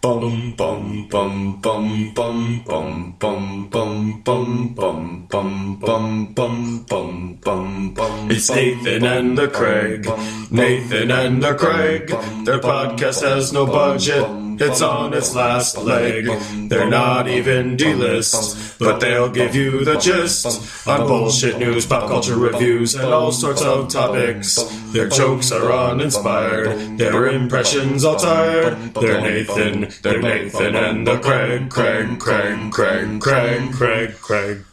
Bum bum bum bum bum bum bum bum bum bum bum bum bum bum bum bum. It's Nathan and the Craig. Nathan and the Craig. Their podcast has no budget. It's on its last leg. They're not even D-list, but they'll give you the gist on bullshit news, pop culture reviews, and all sorts of topics. Their jokes are uninspired. Their impressions all tired. They're Nathan and the Craig.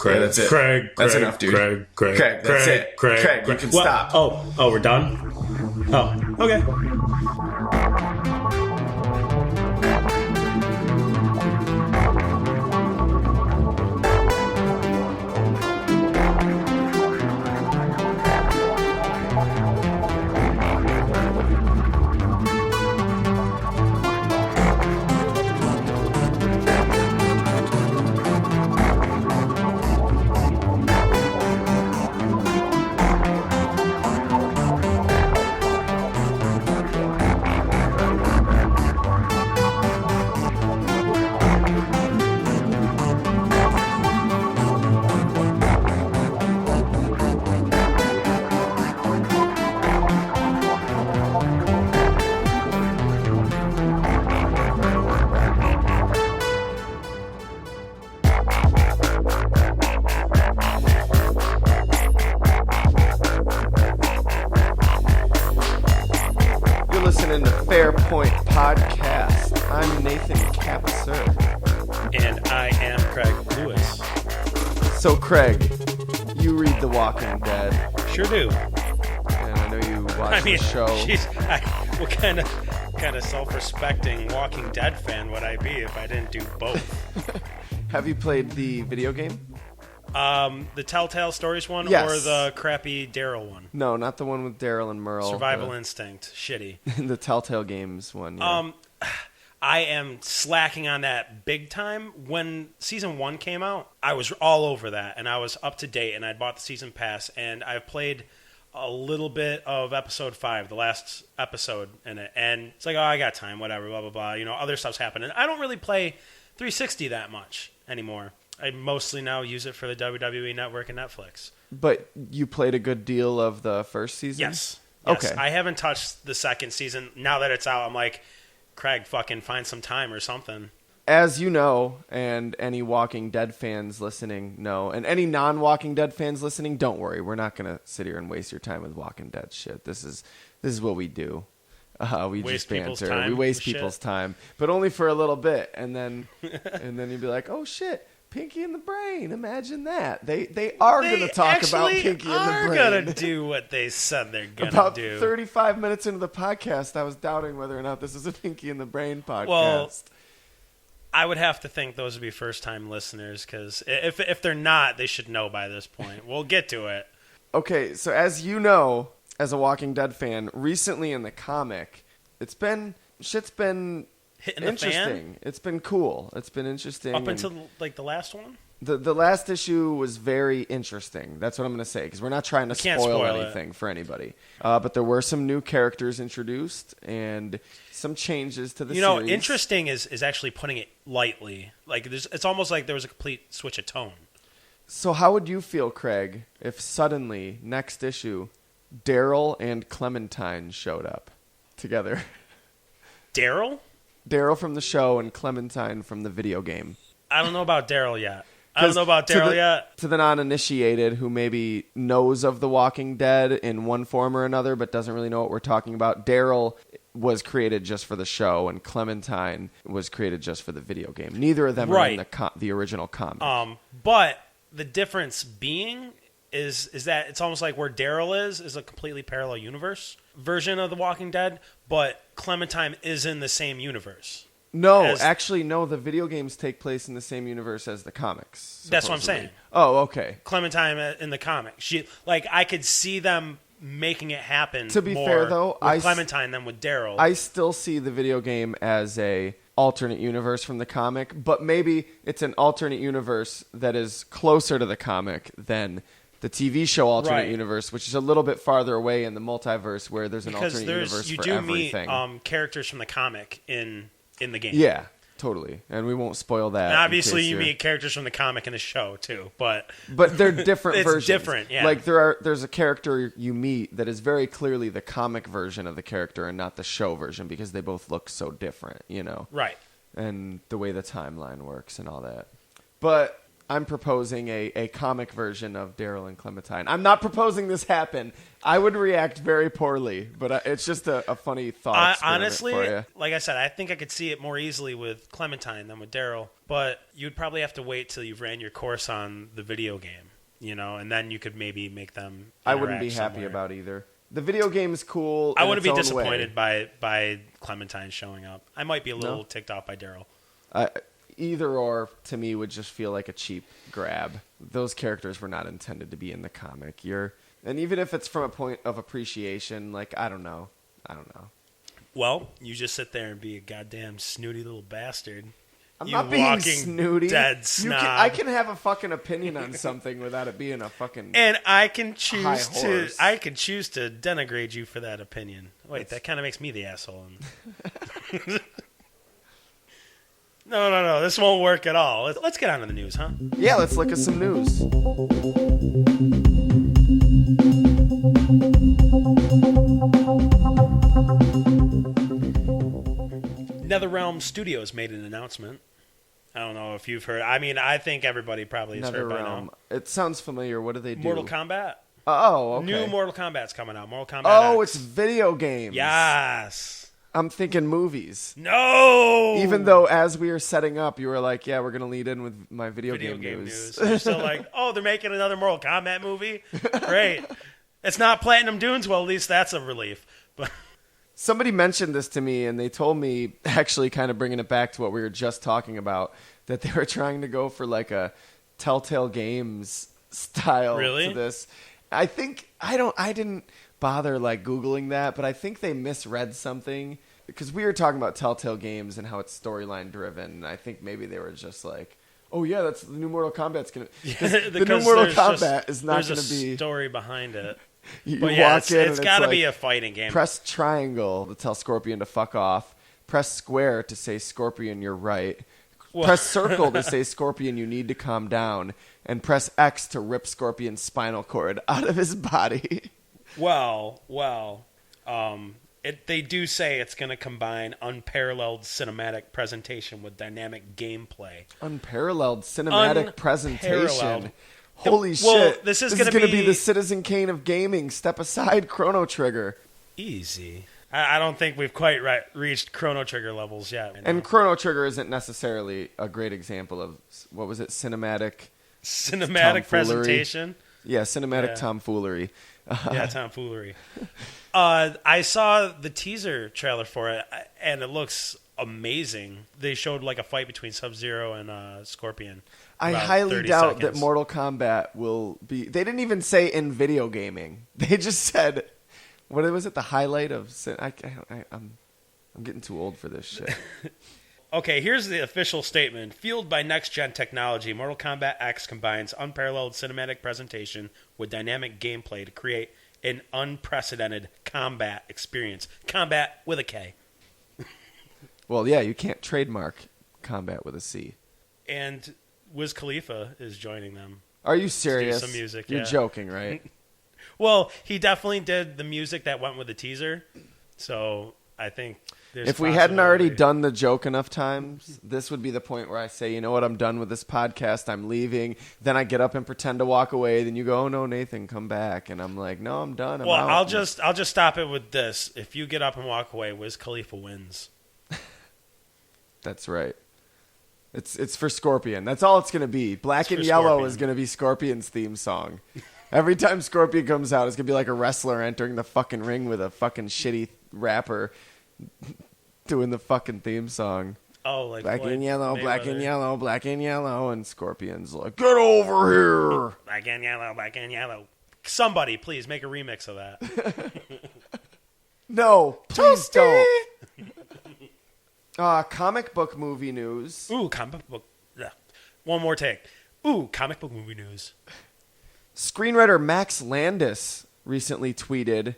That's it. That's enough, dude. Craig, that's it. Craig, you can stop. Oh, we're done? Oh, okay. So, Craig, you read The Walking Dead. Sure do. And I know you watch the show. What kind of self-respecting Walking Dead fan would I be if I didn't do both? Have you played the video game? The Telltale Stories one, yes. Or the crappy Daryl one? No, not the one with Daryl and Merle. Survival Instinct. Shitty. The Telltale Games one. Yeah. I am slacking on that big time. When season 1 came out, I was all over that, and I was up to date, and I'd bought the season pass, and I've played a little bit of episode 5, the last episode in it, and it's like, oh, I got time, whatever, blah, blah, blah. You know, other stuff's happening. I don't really play 360 that much anymore. I mostly now use it for the WWE Network and Netflix. But you played a good deal of the first season? Yes. Okay. I haven't touched the second season. Now that it's out, I'm like, Craig, fucking find some time or something. As you know, and any Walking Dead fans listening know, and any non-Walking Dead fans listening, don't worry. We're not going to sit here and waste your time with Walking Dead shit. This is what we do. We waste just banter. Time we waste people's time, but only for a little bit, and then you'd be like, oh shit, Pinky and the Brain. Imagine that. They are going to talk about Pinky and the Brain. They're going to do what they said they're going to do. About 35 minutes into the podcast, I was doubting whether or not this is a Pinky and the Brain podcast. Well, I would have to think those would be first-time listeners, because if they're not, they should know by this point. We'll get to it. Okay, so as you know, as a Walking Dead fan, recently in the comic, shit's been hitting interesting. The fan? It's been cool. It's been interesting. Up until like the last one? The last issue was very interesting. That's what I'm going to say, because we're not trying to spoil anything for anybody. But there were some new characters introduced and some changes to the series. You know, interesting is actually putting it lightly. Like it's almost like there was a complete switch of tone. So how would you feel, Craig, if suddenly, next issue, Daryl and Clementine showed up together? Daryl? Daryl from the show and Clementine from the video game. I don't know about Daryl yet. To the non-initiated who maybe knows of The Walking Dead in one form or another but doesn't really know what we're talking about, Daryl was created just for the show and Clementine was created just for the video game. Neither of them are in the original comic. But the difference being is that it's almost like where Daryl is a completely parallel universe version of The Walking Dead, but Clementine is in the same universe. No, the video games take place in the same universe as the comics. Supposedly. That's what I'm saying. Oh, okay. Clementine in the comic. I could see them making it happen. To be more fair, though, with Clementine than with Daryl. I still see the video game as a alternate universe from the comic, but maybe it's an alternate universe that is closer to the comic than the TV show alternate universe, which is a little bit farther away in the multiverse where there's an alternate universe for everything. You do meet characters from the comic in the game. Yeah. totally. And we won't spoil that. And obviously, you meet characters from the comic and the show, too. But they're different it's versions. Different, yeah. Like, there's a character you meet that is very clearly the comic version of the character and not the show version because they both look so different, you know? Right. And the way the timeline works and all that. But I'm proposing a comic version of Daryl and Clementine. I'm not proposing this happen. I would react very poorly, but it's just a funny thought. Honestly, for you. like I said, I think I could see it more easily with Clementine than with Daryl. But you'd probably have to wait till you've ran your course on the video game, you know, and then you could maybe make them. I wouldn't be happy somewhere. about either. The video game's cool. I wouldn't be disappointed by Clementine showing up. I might be a little ticked off by Daryl. Either or, to me, would just feel like a cheap grab. Those characters were not intended to be in the comic. And even if it's from a point of appreciation, like, I don't know. Well, you just sit there and be a goddamn snooty little bastard. I'm you not being walking snooty. Dead snob. I can have a fucking opinion on something without it being a fucking. And I can choose to. horse. I can choose to denigrate you for that opinion. Wait, that kind of makes me the asshole. No. This won't work at all. Let's get on to the news, huh? Yeah, let's look at some news. NetherRealm Studios made an announcement. I don't know if you've heard. I mean, I think everybody probably has heard by now. It sounds familiar. What do they do? Mortal Kombat. Oh, okay. New Mortal Kombat's coming out. Mortal Kombat Oh, X. it's video games. Yes. I'm thinking movies. No. Even though as we were setting up, you were like, yeah, we're going to lead in with my video game news. You're still like, oh, they're making another Mortal Kombat movie? Great. It's not Platinum Dunes? Well, at least that's a relief. But somebody mentioned this to me, and they told me, actually kind of bringing it back to what we were just talking about, that they were trying to go for like a Telltale Games style to this. I didn't bother like Googling that, but I think they misread something because we were talking about Telltale Games and how it's storyline driven. And I think maybe they were just like, oh yeah, that's the new Mortal Kombat's gonna. The new Mortal Kombat is not going to be. There's a story behind it. You but yeah, walk in it's and got to like, be a fighting game. Press triangle to tell Scorpion to fuck off. Press square to say Scorpion, you're right. Press circle to say Scorpion, you need to calm down. And press X to rip Scorpion's spinal cord out of his body. Well, they do say it's going to combine unparalleled cinematic presentation with dynamic gameplay. Unparalleled cinematic presentation. Holy well, shit. This is going to be the Citizen Kane of gaming. Step aside, Chrono Trigger. Easy. I don't think we've quite reached Chrono Trigger levels yet. And Chrono Trigger isn't necessarily a great example of, what was it, cinematic presentation? Yeah, cinematic tomfoolery. Yeah, tomfoolery. I saw the teaser trailer for it, and it looks amazing. They showed like a fight between Sub-Zero and Scorpion. I highly doubt that Mortal Kombat will be... They didn't even say in video gaming. They just said... What was it? The highlight of... I'm getting too old for this shit. Okay, here's the official statement. Fueled by next-gen technology, Mortal Kombat X combines unparalleled cinematic presentation with dynamic gameplay to create an unprecedented combat experience. Combat with a K. Well, yeah, you can't trademark combat with a C. And Wiz Khalifa is joining them. Are you serious? To do some music, You're joking, right? Well, he definitely did the music that went with the teaser. So I think there's if we hadn't already done the joke enough times, this would be the point where I say, you know what, I'm done with this podcast. I'm leaving. Then I get up and pretend to walk away. Then you go, oh, no, Nathan, come back. And I'm like, no, I'm done. I'm out. I'll just stop it with this. If you get up and walk away, Wiz Khalifa wins. That's right. It's for Scorpion. That's all it's going to be. Black and Yellow Scorpion is going to be Scorpion's theme song. Every time Scorpion comes out, it's going to be like a wrestler entering the fucking ring with a fucking shitty rapper doing the fucking theme song. Oh, like Black and Yellow, Black and Yellow, Black and Yellow, and Scorpion's like, get over here. Black and Yellow, Black and Yellow. Somebody, please make a remix of that. No, please don't. Comic book movie news. Ooh, comic book. One more take. Ooh, comic book movie news. Screenwriter Max Landis recently tweeted,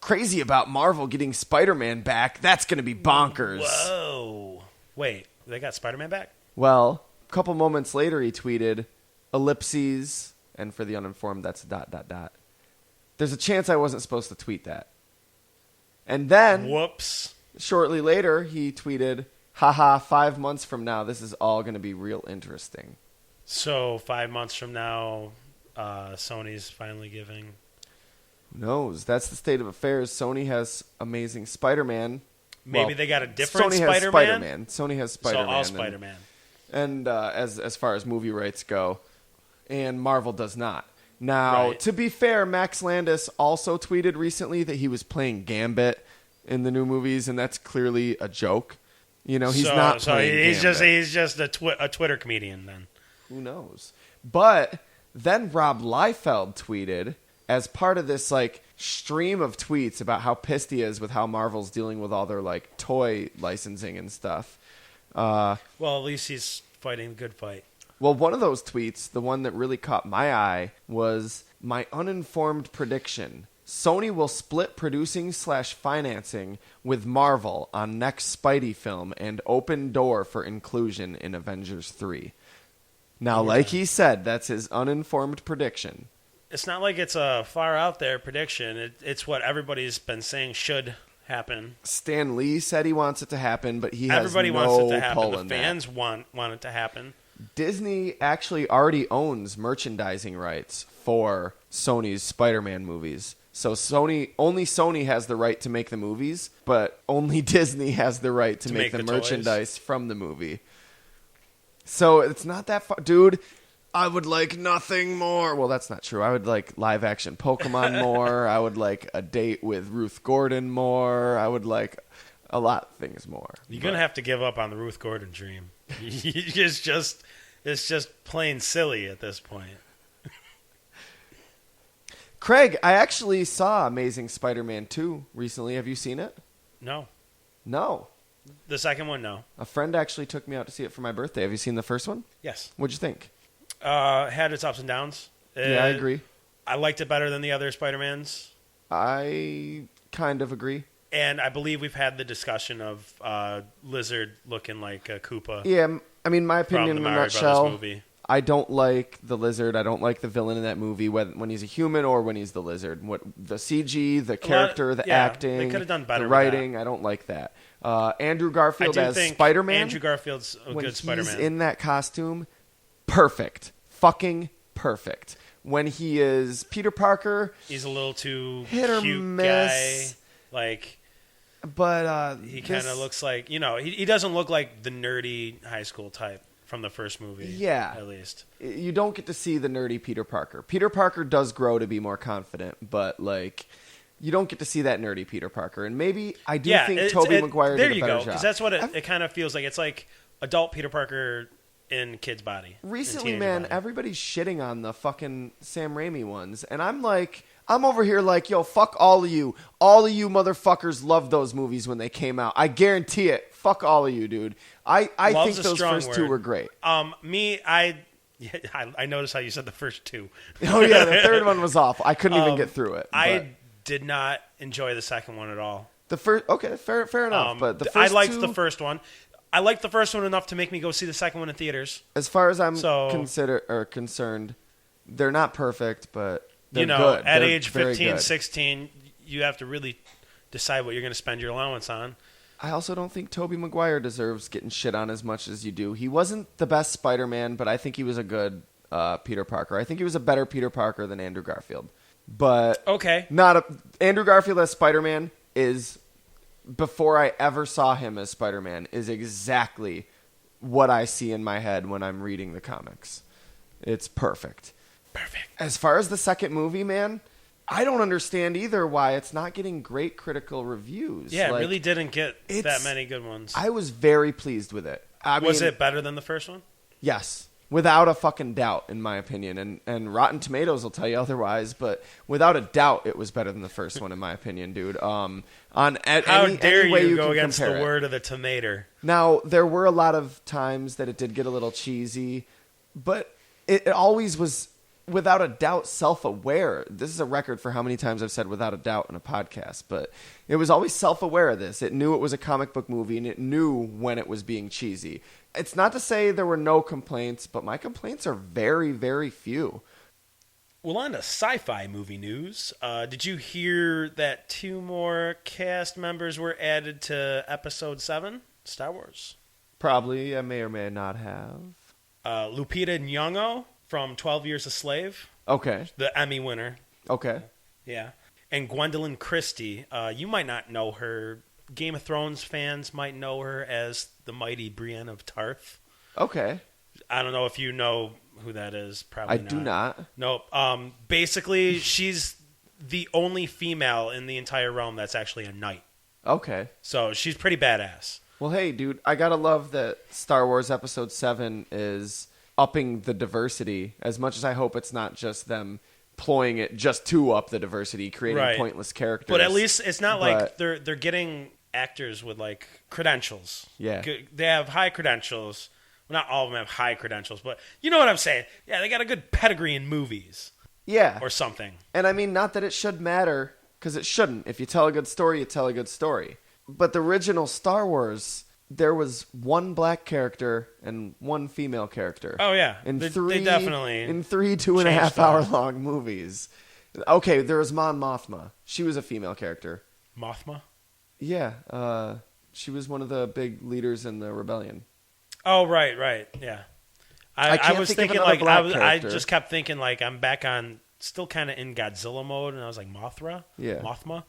crazy about Marvel getting Spider-Man back. That's going to be bonkers. Whoa. Wait, they got Spider-Man back? Well, a couple moments later, he tweeted, ellipses, and for the uninformed, that's ... There's a chance I wasn't supposed to tweet that. And then, Whoops. shortly later, he tweeted, haha, 5 months from now, this is all going to be real interesting. So 5 months from now, Sony's finally giving... Who knows? That's the state of affairs. Sony has Amazing Spider-Man. Maybe they got a different Sony has Spider-Man. Sony has Spider-Man. So all Spider-Man. And as far as movie rights go, and Marvel does not. Now, Right. to be fair, Max Landis also tweeted recently that he was playing Gambit in the new movies, and that's clearly a joke. You know, he's not playing he's Gambit. he's just a Twitter comedian then. Who knows? But then Rob Liefeld tweeted, as part of this like stream of tweets about how pissed he is with how Marvel's dealing with all their like toy licensing and stuff. Well, at least he's fighting the good fight. Well, one of those tweets, the one that really caught my eye, was my uninformed prediction. Sony will split producing/financing with Marvel on next Spidey film and open door for inclusion in Avengers 3. Now, like he said, that's his uninformed prediction. It's not like it's a far out there prediction. It's what everybody's been saying should happen. Stan Lee said he wants it to happen, but he Everybody has no wants it to happen. pull The in fans want it to happen. that. Disney actually already owns merchandising rights for Sony's Spider-Man movies. So only Sony has the right to make the movies, but only Disney has the right to make the merchandise from the movie. So it's not that far. Dude, I would like nothing more. Well, that's not true. I would like live action Pokemon more. I would like a date with Ruth Gordon more. I would like a lot of things more. You're going to have to give up on the Ruth Gordon dream. It's just plain silly at this point. Craig, I actually saw Amazing Spider-Man 2 recently. Have you seen it? No. No. The second one, no. A friend actually took me out to see it for my birthday. Have you seen the first one? Yes. What'd you think? Had its ups and downs. Yeah, I agree. I liked it better than the other Spider-Mans. I kind of agree. And I believe we've had the discussion of Lizard looking like a Koopa. Yeah, I mean, my opinion from the in a Mario nutshell, Brothers movie. I don't like the Lizard. I don't like the villain in that movie, when he's a human or when he's the Lizard. What the CG, the character, the acting, they could have done better the with writing, I don't like that. Andrew Garfield I do as think Spider-Man. Andrew Garfield's a when good he's Spider-Man. in that costume, perfect. Fucking perfect. When he is Peter Parker, He's a little too hit or cute miss. guy. Like, but he kind of looks like, he doesn't look like the nerdy high school type from the first movie. Yeah. At least. You don't get to see the nerdy Peter Parker. Peter Parker does grow to be more confident, but like you don't get to see that nerdy Peter Parker. And maybe I do think Tobey Maguire did a better job. Because that's what it kind of feels like. It's like adult Peter Parker in kid's body. Recently, man, everybody's shitting on the fucking Sam Raimi ones. And I'm like, I'm over here like, yo, fuck all of you. All of you motherfuckers loved those movies when they came out. I guarantee it. Fuck all of you, dude. I think those first two were great. I noticed how you said the first two. Oh, yeah, the third one was awful. I couldn't even get through it. I did not enjoy the second one at all. The first, okay, fair enough. But the first I liked two, the first one. I liked the first one enough to make me go see the second one in theaters. As far as I'm concerned, they're not perfect, but they're good. At They're age very 15, good. 16, you have to really decide what you're going to spend your allowance on. I also don't think Tobey Maguire deserves getting shit on as much as you do. He wasn't the best Spider-Man, but I think he was a good Peter Parker. I think he was a better Peter Parker than Andrew Garfield. But okay, Andrew Garfield as Spider-Man is, before I ever saw him as Spider-Man, is exactly what I see in my head when I'm reading the comics. It's perfect. Perfect. As far as the second movie, man, I don't understand either why it's not getting great critical reviews. Yeah, it really didn't get that many good ones. I was very pleased with it. Was it better than the first one? Yes. Without a fucking doubt, in my opinion. And Rotten Tomatoes will tell you otherwise, but without a doubt, it was better than the first one, in my opinion, dude. How dare you go can against the compare it. word of the tomato? Now, there were a lot of times that it did get a little cheesy, but it always was without a doubt self-aware. This is a record for how many times I've said without a doubt in a podcast, but it was always self-aware of this. It knew it was a comic book movie, and it knew when it was being cheesy. It's not to say there were no complaints, but my complaints are very, very few. Well, on to sci-fi movie news. Did you hear that 2 more cast members were added to Episode 7, Star Wars? Probably, I may or may not have. Lupita Nyong'o from 12 Years a Slave. Okay. The Emmy winner. Okay. Yeah. And Gwendolyn Christie. You might not know her. Game of Thrones fans might know her as the mighty Brienne of Tarth. Okay. I don't know if you know who that is. Probably I do not. Nope. Basically, she's the only female in the entire realm that's actually a knight. Okay. So she's pretty badass. Well, hey, dude, I gotta love that Star Wars Episode 7 is upping the diversity, as much as I hope it's not just them ploying it just to up the diversity, creating pointless characters. But at least it's not like they're getting actors with, like, credentials. Yeah. They have high credentials. Well, not all of them have high credentials, but you know what I'm saying. Yeah, they got a good pedigree in movies. Yeah. Or something. And I mean, not that it should matter, because it shouldn't. If you tell a good story, you tell a good story. But the original Star Wars, there was 1 black character and 1 female character. Oh, yeah. In They three definitely in 3 2.5-hour-long movies. Okay, there was Mon Mothma. She was a female character. Mothma? Yeah. She was one of the big leaders in the rebellion. Oh, right. Yeah. I was thinking, like, I just kept thinking, like, I'm back on, still kind of in Godzilla mode, and I was like, Mothra? Yeah. Mothman?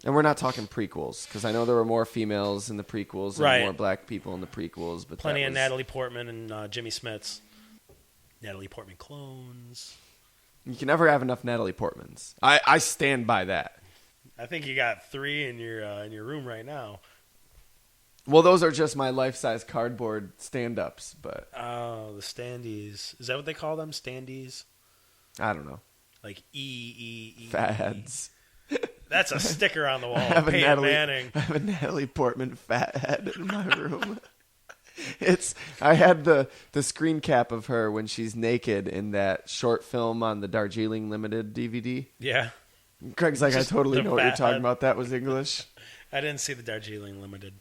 And we're not talking prequels, because I know there were more females in the prequels and more black people in the prequels. But plenty of Natalie Portman and Jimmy Smits. Natalie Portman clones. You can never have enough Natalie Portmans. I stand by that. I think you got 3 in your room right now. Well, those are just my life-size cardboard stand-ups, but... Oh, the standees. Is that what they call them? Standees? I don't know. Like E. Fatheads. That's a sticker on the wall. I have Manning. I have a Natalie Portman fathead in my room. I had the screen cap of her when she's naked in that short film on the Darjeeling Limited DVD. Yeah. Craig's like, Just I totally know what you're talking head. about. That was English. I didn't see the Darjeeling Limited.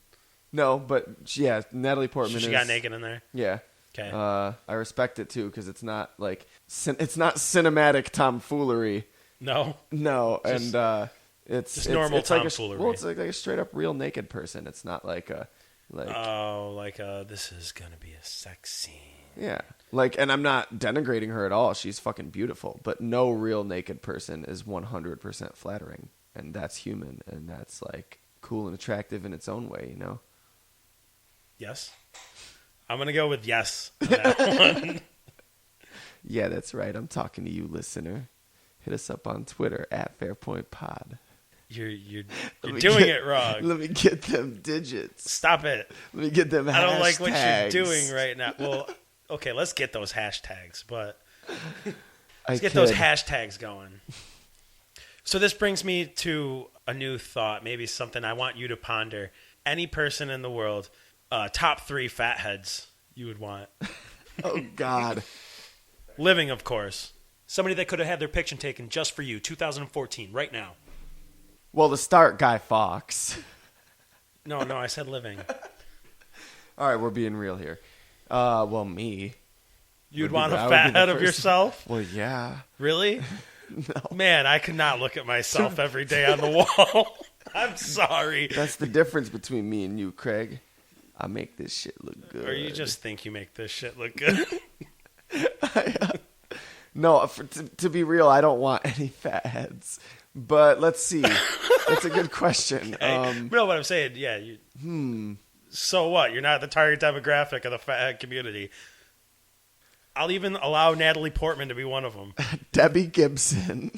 No, but yeah, Natalie Portman. She got naked in there. Yeah. Okay. I respect it too, because it's not like it's not cinematic tomfoolery. No. And it's normal tomfoolery. tomfoolery. It's like a straight up real naked person. It's not like this is gonna be a sex scene. Yeah. And I'm not denigrating her at all. She's fucking beautiful. But no real naked person is 100% flattering. And that's human. And that's, like, cool and attractive in its own way, you know? Yes. I'm going to go with yes on that one. Yeah, that's right. I'm talking to you, listener. Hit us up on Twitter, @FairPointPod. You're doing it wrong. Let me get them digits. Stop it. Let me get them hashtags. I don't like what you're doing right now. Well, okay, let's get those hashtags, but let's get those hashtags going. So this brings me to a new thought, maybe something I want you to ponder. Any person in the world, top 3 fatheads you would want. Oh, God. Living, of course. Somebody that could have had their picture taken just for you, 2014, right now. Well, to start, Guy Fawkes. No, I said living. All right, we're being real here. Well, me. You'd want a fathead of yourself? Well, yeah. Really? No. Man, I could not look at myself every day on the wall. I'm sorry. That's the difference between me and you, Craig. I make this shit look good. Or you just think you make this shit look good. No, to be real, I don't want any fatheads. But let's see. That's a good question. Okay. No, what I'm saying, yeah. So what? You're not the target demographic of the fathead community. I'll even allow Natalie Portman to be one of them. Debbie Gibson.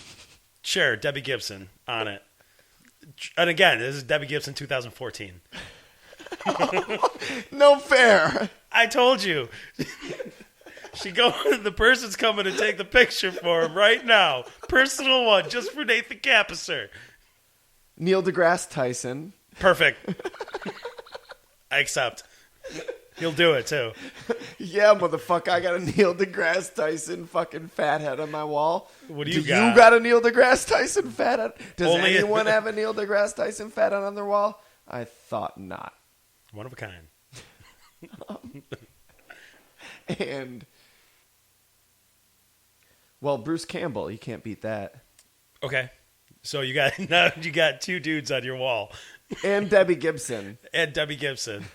Sure, Debbie Gibson on it. And again, this is Debbie Gibson 2014. No fair. I told you. The person's coming to take the picture for him right now. Personal one, just for Nathan Kappesser. Neil deGrasse Tyson. Perfect. I accept. He'll do it too. Yeah, motherfucker, I got a Neil deGrasse Tyson fucking fathead on my wall. What do you you got? got? You got a Neil deGrasse Tyson fathead? Does Only- anyone have a Neil deGrasse Tyson fathead on their wall? I thought not. One of a kind. And, well, Bruce Campbell, you can't beat that. Okay. So you got two dudes on your wall. And Debbie Gibson. And Debbie Gibson.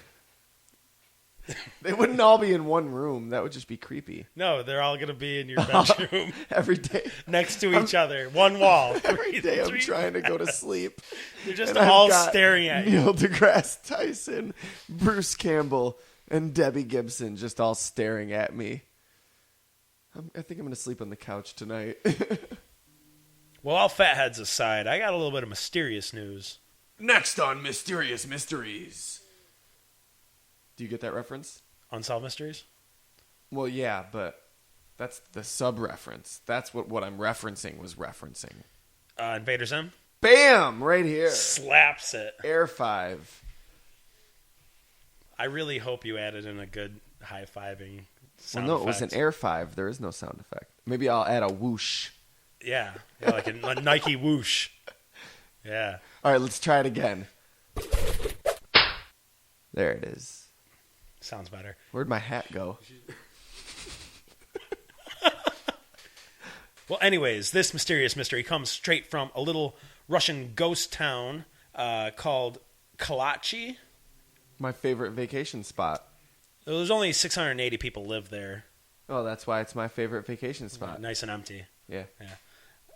They wouldn't all be in one room. That would just be creepy. No, they're all going to be in your bedroom Every day. next to each other. One wall. Every day I'm trying to go to sleep. They're just and I've all got staring at you. Neil deGrasse Tyson, Bruce Campbell, and Debbie Gibson just all staring at me. I think I'm going to sleep on the couch tonight. Well, all fatheads aside, I got a little bit of mysterious news. Next on Mysterious Mysteries. Do you get that reference? Unsolved Mysteries? Well, yeah, but that's the sub-reference. That's what I'm referencing was referencing. Invader Zim? Bam! Right here. Slaps it. Air 5. I really hope you added in a good high-fiving Well, sound no, effect. it was an Air 5. There is no sound effect. Maybe I'll add a whoosh. Yeah, like a Nike whoosh. Yeah. All right, let's try it again. There it is. Sounds better. Where'd my hat go? Well, anyways, this mysterious mystery comes straight from a little Russian ghost town called Kalachi. My favorite vacation spot. There's only 680 people live there. Oh, that's why it's my favorite vacation spot. Nice and empty. Yeah.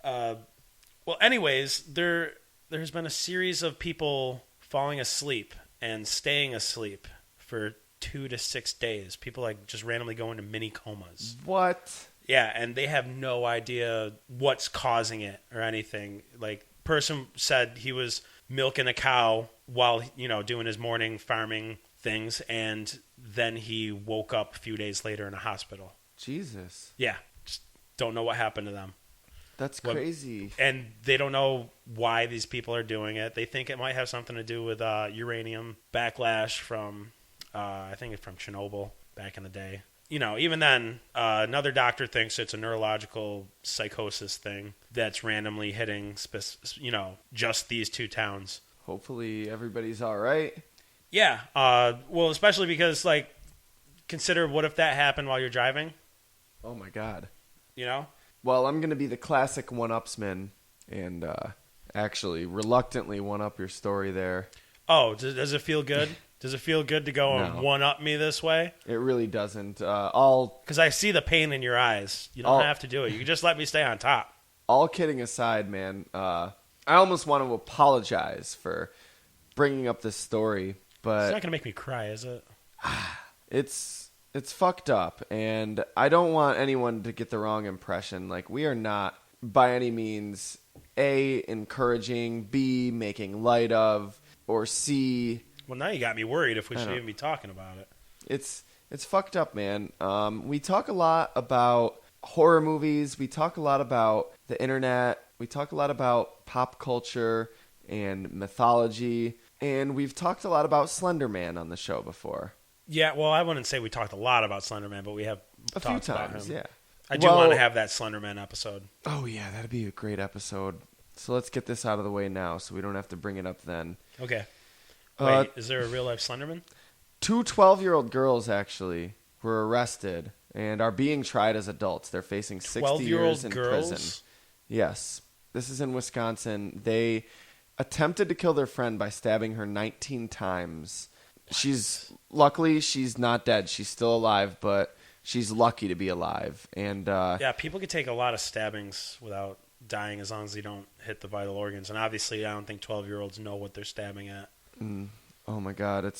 Well, anyways, there's been a series of people falling asleep and staying asleep for 2 to 6 days. People like just randomly go into mini comas. What? Yeah, and they have no idea what's causing it or anything. Like, person said he was milking a cow while, doing his morning farming things, and then he woke up a few days later in a hospital. Jesus. Yeah, just don't know what happened to them. That's crazy. And they don't know why these people are doing it. They think it might have something to do with uranium backlash from, I think, from Chernobyl back in the day. Even then, another doctor thinks it's a neurological psychosis thing that's randomly hitting, just these two towns. Hopefully everybody's all right. Yeah. Well, especially because, consider what if that happened while you're driving? Oh, my God. Well, I'm going to be the classic one-upsman and actually reluctantly one-up your story there. Oh, does it feel good? Does it feel good to go and one-up me this way? It really doesn't. Because I see the pain in your eyes. You don't have to do it. You can just let me stay on top. All kidding aside, man, I almost want to apologize for bringing up this story, but It's not going to make me cry, is it? it's fucked up, and I don't want anyone to get the wrong impression. We are not by any means A, encouraging, B, making light of, or C. Well, now you got me worried if we should even be talking about it. It's fucked up, man. We talk a lot about horror movies. We talk a lot about the internet. We talk a lot about pop culture and mythology. And we've talked a lot about Slenderman on the show before. Yeah, well, I wouldn't say we talked a lot about Slenderman, but we have a few talked about times, him. yeah. I do want to have that Slenderman episode. Oh, yeah, that'd be a great episode. So let's get this out of the way now so we don't have to bring it up then. Okay. Wait, is there a real-life Slenderman? 2 12-year-old girls, actually, were arrested and are being tried as adults. They're facing 60 years in prison. Yes. This is in Wisconsin. They attempted to kill their friend by stabbing her 19 times. Luckily, she's not dead. She's still alive, but she's lucky to be alive. And yeah, people could take a lot of stabbings without dying as long as they don't hit the vital organs. And obviously, I don't think 12-year-olds know what they're stabbing at. Oh my God,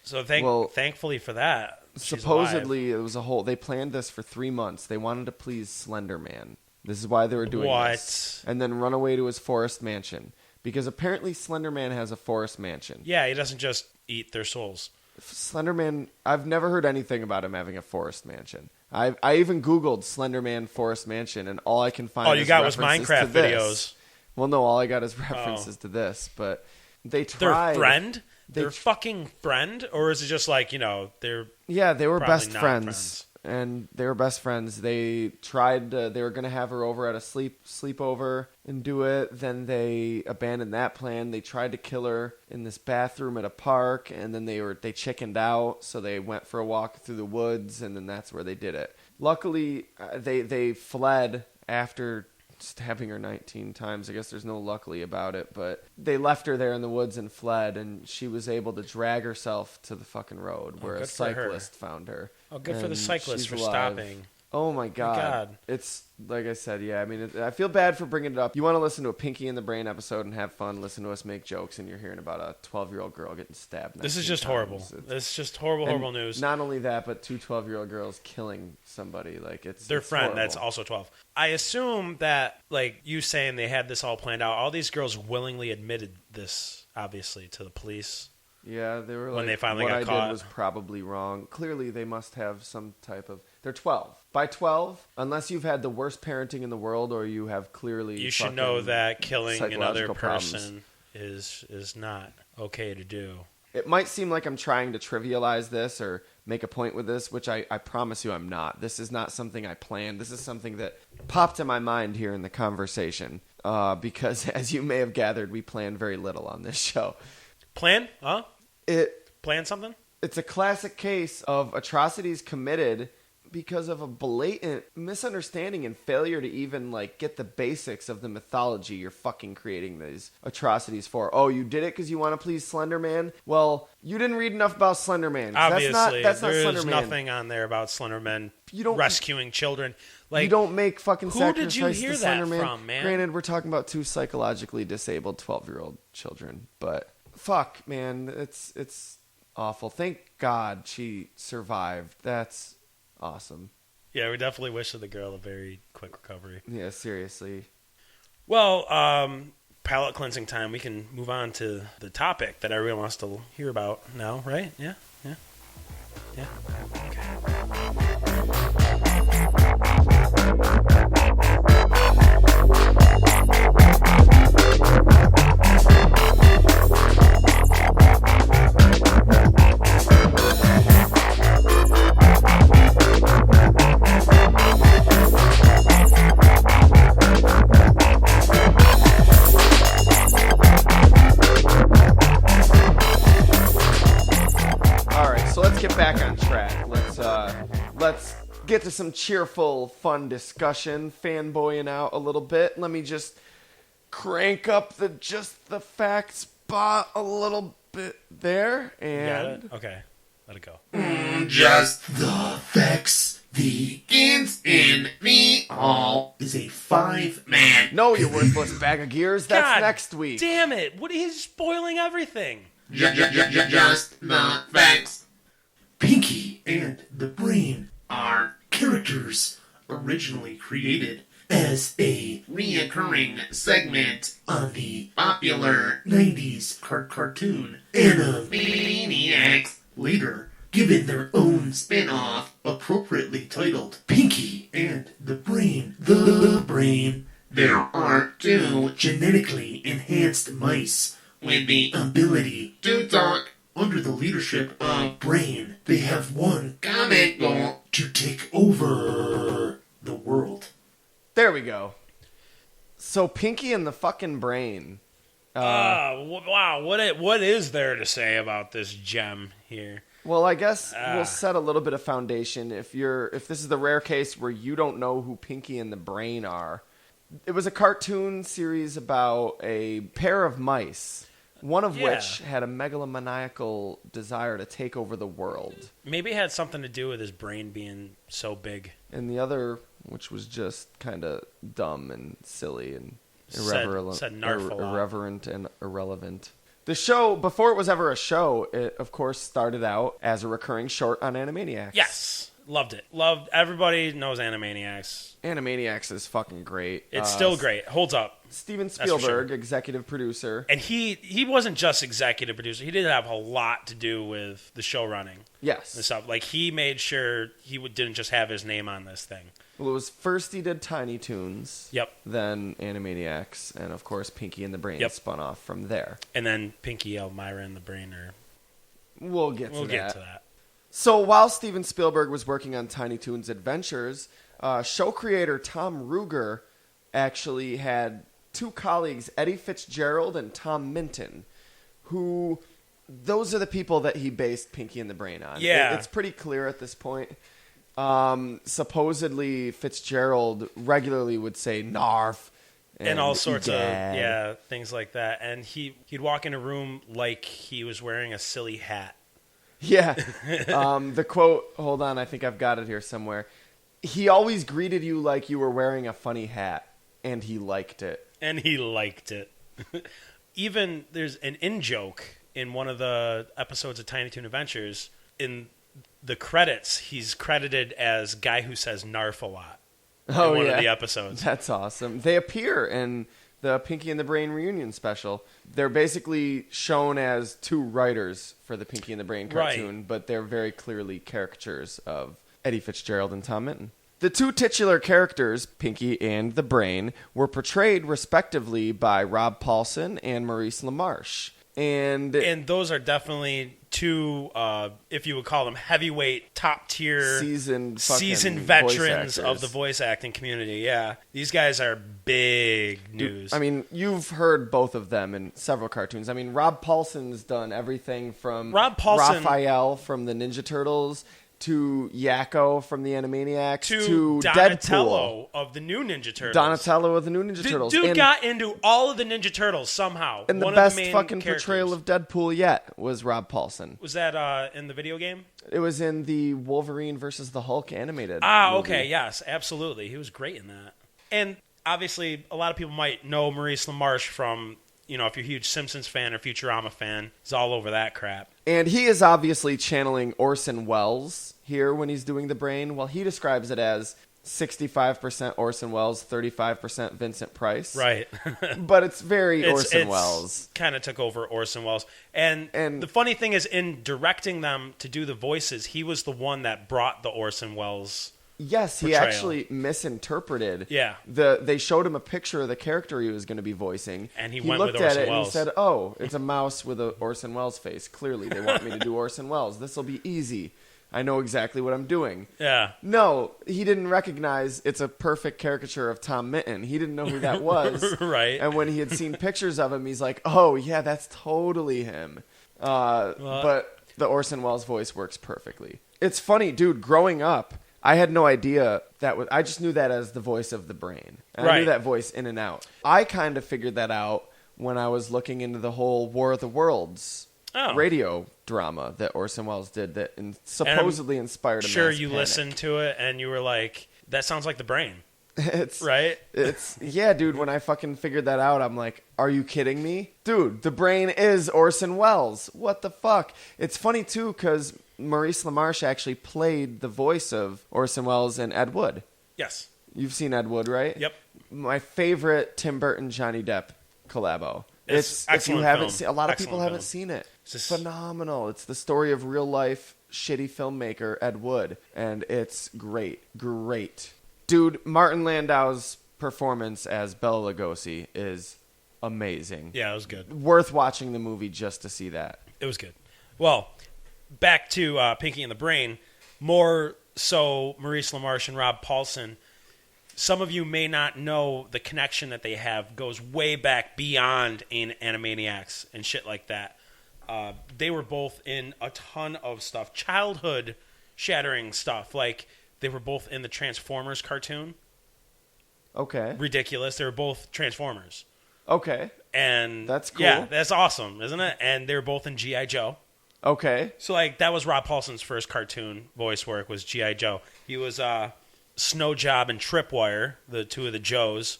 thankfully for that. Supposedly, it was they planned this for 3 months. They wanted to please Slenderman. This is why they were doing this. And then run away to his forest mansion. Because apparently Slenderman has a forest mansion. Yeah, he doesn't just eat their souls. Slenderman, I've never heard anything about him having a forest mansion. I even Googled Slenderman forest mansion, and all I can find all you got was Minecraft videos. Well, no, all I got is references to this. But they tried. Their friend? their fucking friend, or is it just like, they're they were probably best not friends. And they were best friends. They tried they were going to have her over at a sleepover and do it. Then they abandoned that plan. They tried to kill her in this bathroom at a park, and then they chickened out, so they went for a walk through the woods, and then that's where they did it. Luckily, they fled after stabbing her 19 times. I guess there's no luckily about it, but they left her there in the woods and fled, and she was able to drag herself to the fucking road where a cyclist found her. Oh, good for the cyclist for alive. stopping. Oh my God. It's like I said, I mean, I feel bad for bringing it up. You want to listen to a Pinky in the Brain episode and have fun, listen to us make jokes, and you're hearing about a 12-year-old girl getting stabbed. This is just horrible. This is just horrible news. Not only that, but two 12-year-old girls killing somebody. Like their friend horrible. That's also 12. I assume that, like you saying they had this all planned out, all these girls willingly admitted this, obviously, to the police. Yeah, they were like, when they finally what got I caught. did was probably wrong. Clearly, they must have some type of... They're 12. By 12, unless you've had the worst parenting in the world or you have clearly... You should know that killing another person is not okay to do. It might seem like I'm trying to trivialize this or make a point with this, which I promise you I'm not. This is not something I planned. This is something that popped in my mind here in the conversation. Because, as you may have gathered, we plan very little on this show. Plan? Huh? Plan something? It's a classic case of atrocities committed because of a blatant misunderstanding and failure to even get the basics of the mythology you're fucking creating these atrocities for. Oh, you did it because you want to please Slenderman? Well, you didn't read enough about Slenderman. Obviously, that's not there's Slenderman. Nothing on there about Slenderman rescuing children. You don't make fucking sacrifices who did you hear to that Slenderman. from, man? Granted, we're talking about two psychologically disabled 12-year-old children, but fuck, man, it's awful. Thank God she survived. That's awesome. Yeah, we definitely wish the girl a very quick recovery. Yeah, seriously. Well, palate cleansing time. We can move on to the topic that everyone wants to hear about now, right? Yeah. Okay. Get back on track. Let's get to some cheerful, fun discussion, fanboying out a little bit. Let me just crank up the fact spot a little bit there. And got it? Okay, let it go. Just the facts. The ins in the all is a 5-man. No, you worthless bag of gears. That's God next week. Damn it! He's spoiling everything. Just the facts. Pinky and the Brain are characters originally created as a reoccurring segment on the popular 90s cartoon Animaniacs, later given their own spin-off appropriately titled Pinky and the Brain. The Brain. There are 2 genetically enhanced mice with the ability to talk. Under the leadership of Brain, they have one common goal: to take over the world. There we go. So Pinky and the fucking Brain. Wow. What is there to say about this gem here? Well, I guess we'll set a little bit of foundation. If this is the rare case where you don't know who Pinky and the Brain are, it was a cartoon series about a pair of mice. One of which had a megalomaniacal desire to take over the world. Maybe it had something to do with his brain being so big. And the other, which was just kind of dumb and silly and irreverent and irrelevant. The show, before it was ever a show, it of course started out as a recurring short on Animaniacs. Yes. Loved it. Loved. Everybody knows Animaniacs. Animaniacs is fucking great. It's still great. Holds up. Steven That's for Spielberg, sure. executive producer. And he wasn't just executive producer. He did have a lot to do with the show running. Yes. And stuff. Like, he made sure didn't just have his name on this thing. Well, it was first he did Tiny Toons. Yep. Then Animaniacs. And, of course, Pinky and the Brain spun off from there. And then Pinky, Elmira, and the Brain. We'll get to that. So while Steven Spielberg was working on Tiny Toons Adventures, show creator Tom Ruegger actually had two colleagues, Eddie Fitzgerald and Tom Minton, who those are the people that he based Pinky and the Brain on. Yeah. It's pretty clear at this point. Supposedly Fitzgerald regularly would say "narf" and all sorts egad. of things like that. And he'd walk in a room like he was wearing a silly hat. Yeah. The quote, hold on, I think I've got it here somewhere. He always greeted you like you were wearing a funny hat, and he liked it. Even there's an in-joke in one of the episodes of Tiny Toon Adventures. In the credits, he's credited as guy who says "narf" a lot in one of the episodes. That's awesome. They appear in the Pinky and the Brain reunion special. They're basically shown as two writers for the Pinky and the Brain cartoon, but they're very clearly caricatures of Eddie Fitzgerald and Tom Minton. The two titular characters, Pinky and the Brain, were portrayed respectively by Rob Paulsen and Maurice LaMarche. And those are definitely two, if you would call them heavyweight, top tier, seasoned veterans of the voice acting community. Yeah, these guys are big news. I mean, you've heard both of them in several cartoons. I mean, Rob Paulsen's done everything from Raphael from the Ninja Turtles to Yakko from the Animaniacs to Donatello Deadpool of the new Ninja Turtles. Donatello of the new Ninja Turtles. Dude got into all of the Ninja Turtles somehow. And the best fucking portrayal of Deadpool yet was Rob Paulsen. Was that in the video game? It was in the Wolverine versus the Hulk animated movie. Okay, yes, absolutely. He was great in that. And obviously, a lot of people might know Maurice LaMarche from, if you're a huge Simpsons fan or Futurama fan, he's all over that crap. And he is obviously channeling Orson Welles here when he's doing the Brain. Well, he describes it as 65% Orson Welles, 35% Vincent Price. Right. But it's very Orson Welles. Kind of took over Orson Welles. And the funny thing is, in directing them to do the voices, he was the one that brought the Orson Welles Yes, he portrayal. Actually misinterpreted. Yeah. They showed him a picture of the character he was going to be voicing. And he went with Orson looked at it Welles. And he said, "Oh, it's a mouse with a Orson Welles face. Clearly, they want me to do Orson Welles. This will be easy. I know exactly what I'm doing." Yeah. No, he didn't recognize it's a perfect caricature of Tom Minton. He didn't know who that was. Right. And when he had seen pictures of him, he's like, "Oh, yeah, that's totally him." But the Orson Welles voice works perfectly. It's funny, dude, growing up, I had no idea I just knew that as the voice of the Brain. And I knew that voice in and out. I kind of figured that out when I was looking into the whole War of the Worlds radio drama that Orson Welles did that supposedly inspired a sure mass you panic. listened to it and you were like, that sounds like the Brain. Right? Yeah, dude, when I fucking figured that out, I'm like, are you kidding me? Dude, the Brain is Orson Welles. What the fuck? It's funny, too, because Maurice LaMarche actually played the voice of Orson Welles in Ed Wood. Yes. You've seen Ed Wood, right? Yep. My favorite Tim Burton Johnny Depp collabo. It's if you haven't film. seen, a lot of Excellent people haven't film. seen it. It's phenomenal. It's the story of real life shitty filmmaker Ed Wood, and it's great. Dude, Martin Landau's performance as Bela Lugosi is amazing. Yeah, it was good. Worth watching the movie just to see that. It was good. Well, back to Pinky and the Brain. More so, Maurice LaMarche and Rob Paulsen. Some of you may not know the connection that they have goes way back beyond Animaniacs and shit like that. They were both in a ton of stuff, childhood shattering stuff. Like, they were both in the Transformers cartoon. Okay. Ridiculous. They were both Transformers. Okay. And that's cool. Yeah, that's awesome, isn't it? And they were both in G.I. Joe. Okay. So, like, that was Rob Paulsen's first cartoon voice work was G.I. Joe. He was Snow Job and Tripwire, the two of the Joes.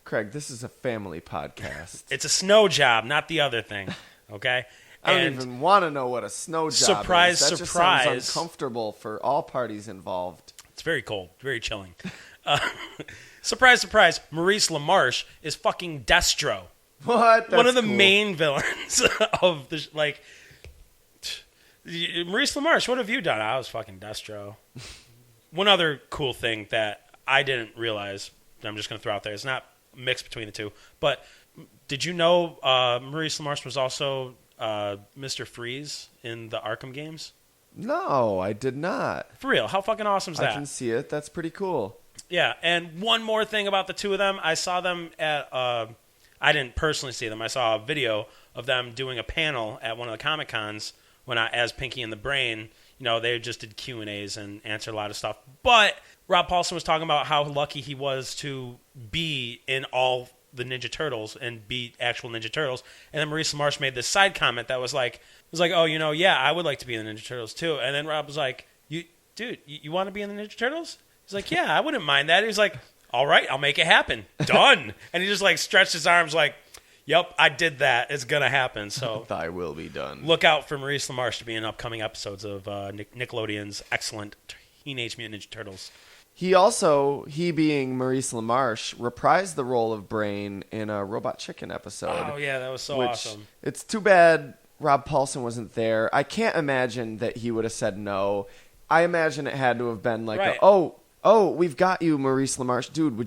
Craig, this is a family podcast. It's a snow job, not the other thing, okay? I don't And even want to know what a snow job surprise, is. That surprise. just sounds uncomfortable for all parties involved. It's very cold, very chilling. Surprise, surprise, Maurice LaMarche is fucking Destro. What? One of the That's cool. main villains of the like. Maurice LaMarche, what have you done? I was fucking Destro. One other cool thing that I didn't realize, that I'm just going to throw out there, it's not mixed between the two, but did you know Maurice LaMarche was also Mr. Freeze in the Arkham games? No, I did not. For real, how fucking awesome is that? I can see it. That's pretty cool. Yeah, and one more thing about the two of them, I saw them at. I didn't personally see them. I saw a video of them doing a panel at one of the Comic Cons when as Pinky and the Brain. You know, they just did Q&As and answered a lot of stuff. But Rob Paulson was talking about how lucky he was to be in all the Ninja Turtles and be actual Ninja Turtles. And then Maurice LaMarche made this side comment that was like, oh, you know, yeah, I would like to be in the Ninja Turtles too. And then Rob was like, you want to be in the Ninja Turtles? He's like, yeah, I wouldn't mind that. He was like, all right, I'll make it happen. Done. And he just like stretched his arms like, yep, I did that. It's going to happen. So Thy will be done. Look out for Maurice LaMarche to be in upcoming episodes of Nickelodeon's excellent Teenage Mutant Ninja Turtles. He being Maurice LaMarche, reprised the role of Brain in a Robot Chicken episode. Oh, yeah, that was so awesome. It's too bad Rob Paulson wasn't there. I can't imagine that he would have said no. I imagine it had to have been like, right. Oh, we've got you, Maurice LaMarche. Dude,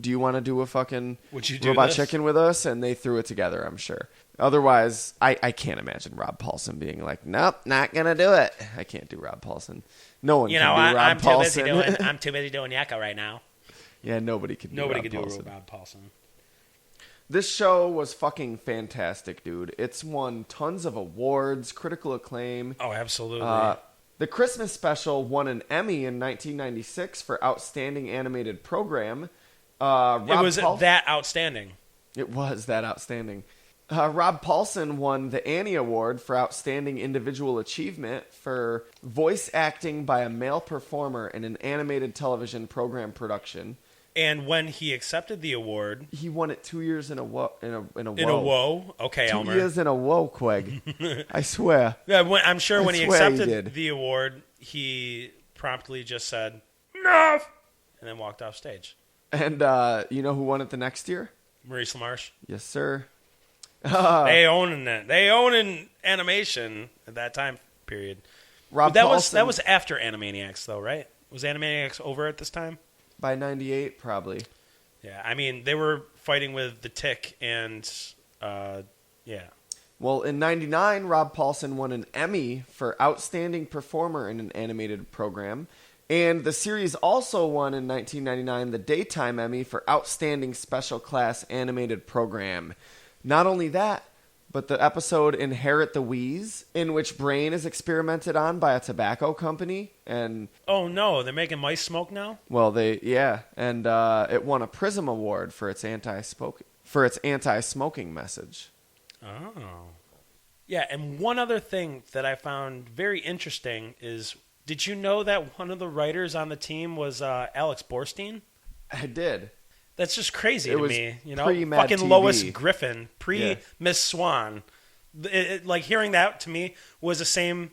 do you want to do a fucking Robot Chicken with us? And they threw it together, I'm sure. Otherwise, I can't imagine Rob Paulson being like, nope, not going to do it. I can't do Rob Paulson. No one can do Rob Paulson. I'm too busy doing Yakko right now. Yeah, nobody can do Rob Paulson. This show was fucking fantastic, dude. It's won tons of awards, critical acclaim. Oh, absolutely. The Christmas special won an Emmy in 1996 for Outstanding Animated Program. It was that outstanding. It was that outstanding. Rob Paulson won the Annie Award for Outstanding Individual Achievement for voice acting by a male performer in an animated television program production. And when he accepted the award, he won it 2 years in a row. In a woe? Okay, 2 Elmer. years in a row, Queg. I swear. Yeah, I'm sure when he accepted the award, he promptly just said, enough! And then walked off stage. And you know who won it the next year? Maurice LaMarche. Yes, sir. They own it. They own animation at that time period. That was after Animaniacs, though, right? Was Animaniacs over at this time? By 98, probably. Yeah, I mean, they were fighting with The Tick and, yeah. Well, in 99, Rob Paulson won an Emmy for Outstanding Performer in an Animated Program. And the series also won in 1999 the Daytime Emmy for Outstanding Special Class Animated Program. Not only that, but the episode Inherit the Wheeze, in which Brain is experimented on by a tobacco company, and oh no, they're making mice smoke now? Well, and it won a Prism Award for its anti-smoking message. Oh. Yeah, and one other thing that I found very interesting is, did you know that one of the writers on the team was Alex Borstein? I did. That's just crazy to me, you know. Pre-Mad fucking TV. Lois Griffin, Miss Swan. Like hearing that to me was the same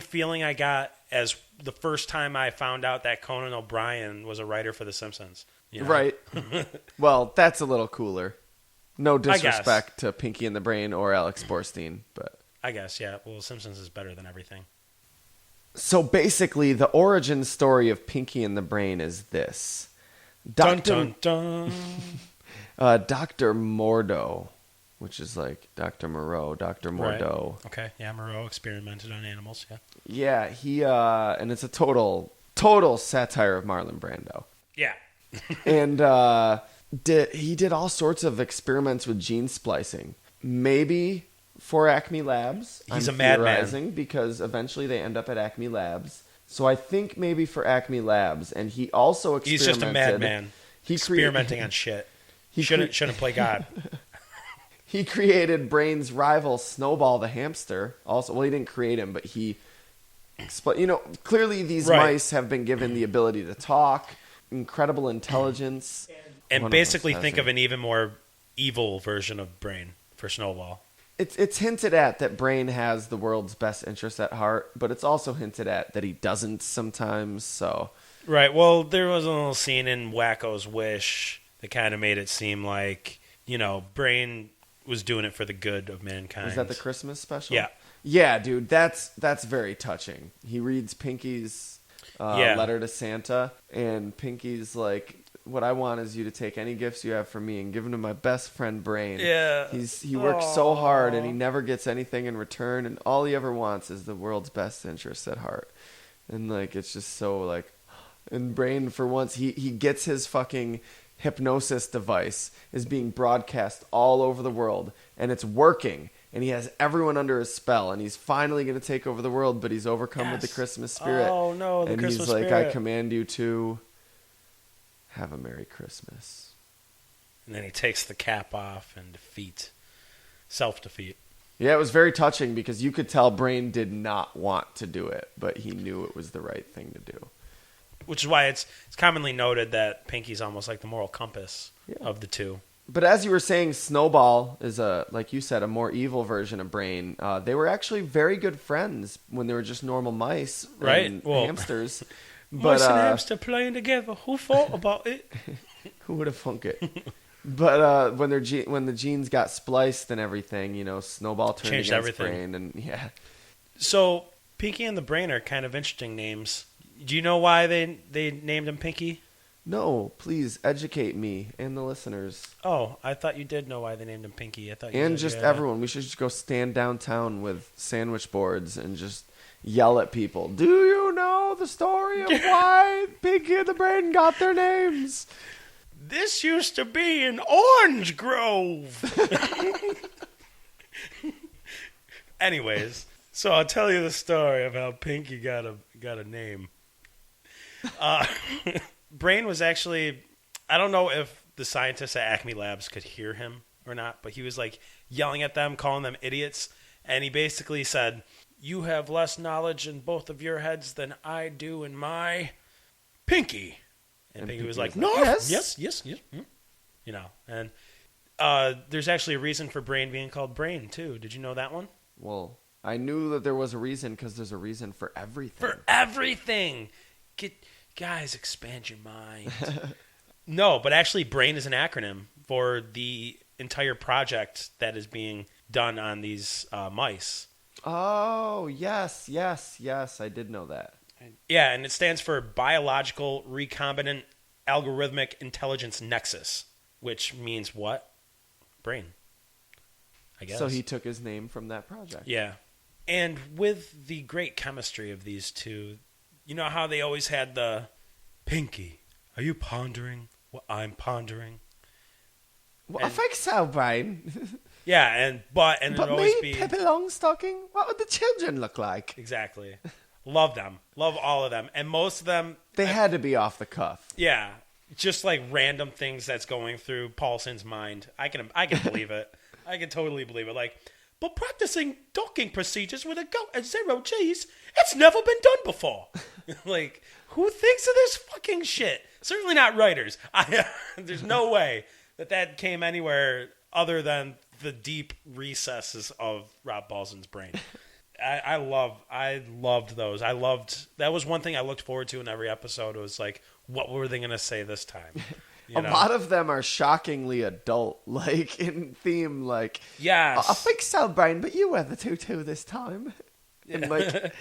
feeling I got as the first time I found out that Conan O'Brien was a writer for The Simpsons. You know? Right. Well, that's a little cooler. No disrespect to Pinky and the Brain or Alex Borstein, but I guess, yeah. Well, Simpsons is better than everything. So basically, the origin story of Pinky and the Brain is this. Dun, dun, dun. Dr. Mordo, which is like Dr. Moreau, Dr. Mordo. Right. Okay, yeah, Moreau experimented on animals, yeah. Yeah, he, and it's a total satire of Marlon Brando. Yeah. And he did all sorts of experiments with gene splicing. Maybe for Acme Labs. He's a madman. Because eventually they end up at Acme Labs. So I think maybe for Acme Labs, and he also experimented. He's just a madman. Experimenting on shit. He shouldn't play God. He created Brain's rival Snowball the hamster. Also, well, he didn't create him, but he, clearly these mice have been given the ability to talk, incredible intelligence, and basically think of an even more evil version of Brain for Snowball. It's hinted at that Brain has the world's best interest at heart, but it's also hinted at that he doesn't sometimes. So Right. Well, there was a little scene in Wacko's Wish that kind of made it seem like, Brain was doing it for the good of mankind. is that the Christmas special? Yeah. Yeah, dude, that's very touching. He reads Pinky's letter to Santa, and Pinky's like, what I want is you to take any gifts you have for me and give them to my best friend Brain. Yeah. He works so hard and he never gets anything in return, and all he ever wants is the world's best interests at heart. And like, it's just so like, and Brain, for once, he gets his fucking hypnosis device is being broadcast all over the world, and it's working, and he has everyone under his spell, and he's finally going to take over the world, but he's overcome with the Christmas spirit. Oh no, the and Christmas he's like, spirit. I command you to have a Merry Christmas. And then he takes the cap off and self-defeat. Yeah, it was very touching because you could tell Brain did not want to do it, but he knew it was the right thing to do. Which is why it's commonly noted that Pinky's almost like the moral compass of the two. But as you were saying, Snowball is like you said, a more evil version of Brain. They were actually very good friends when they were just normal mice and hamsters. Mice and hamster playing together. Who thought about it? Who would have thunk it? But when the genes got spliced and everything, Snowball turned Changed against everything. Brain, and yeah. So Pinky and the Brain are kind of interesting names. Do you know why they named him Pinky? No, please educate me and the listeners. Oh, I thought you did know why they named him Pinky. I thought you And just everyone. We should just go stand downtown with sandwich boards and just yell at people. Do you know the story of why Pinky and the Brain got their names? This used to be an orange grove. Anyways, so I'll tell you the story of how Pinky got a name. Brain was actually, I don't know if the scientists at Acme Labs could hear him or not, but he was like yelling at them, calling them idiots, and he basically said, "You have less knowledge in both of your heads than I do in my Pinky." And Pinky was like, "No, yes. And there's actually a reason for Brain being called Brain too. Did you know that one? Well, I knew that there was a reason because there's a reason for everything. For everything. Guys, expand your mind. No, but actually Brain is an acronym for the entire project that is being done on these mice. Oh, yes, I did know that. Yeah, and it stands for Biological Recombinant Algorithmic Intelligence Nexus, which means what? Brain, I guess. So he took his name from that project. Yeah. And with the great chemistry of these two, you know how they always had the Pinky, are you pondering what I'm pondering? Well, I think so, Brain. Yeah, and but it'd always me, be Pippi Longstocking, what would the children look like? exactly. Love them, love all of them, and most of them They had to be off the cuff. Yeah, just like random things that's going through Paulson's mind. I can believe it. I can totally believe it. Like, but practicing docking procedures with a goat at 0 G's, it's never been done before. Like, who thinks of this fucking shit? Certainly not writers. There's no way that came anywhere other than the deep recesses of Rob Paulson's brain. I loved those. That was one thing I looked forward to in every episode. It was like, what were they going to say this time? A lot of them are shockingly adult, like in theme, like, yes. I think so, Brain, but you wear the tutu this time. And like,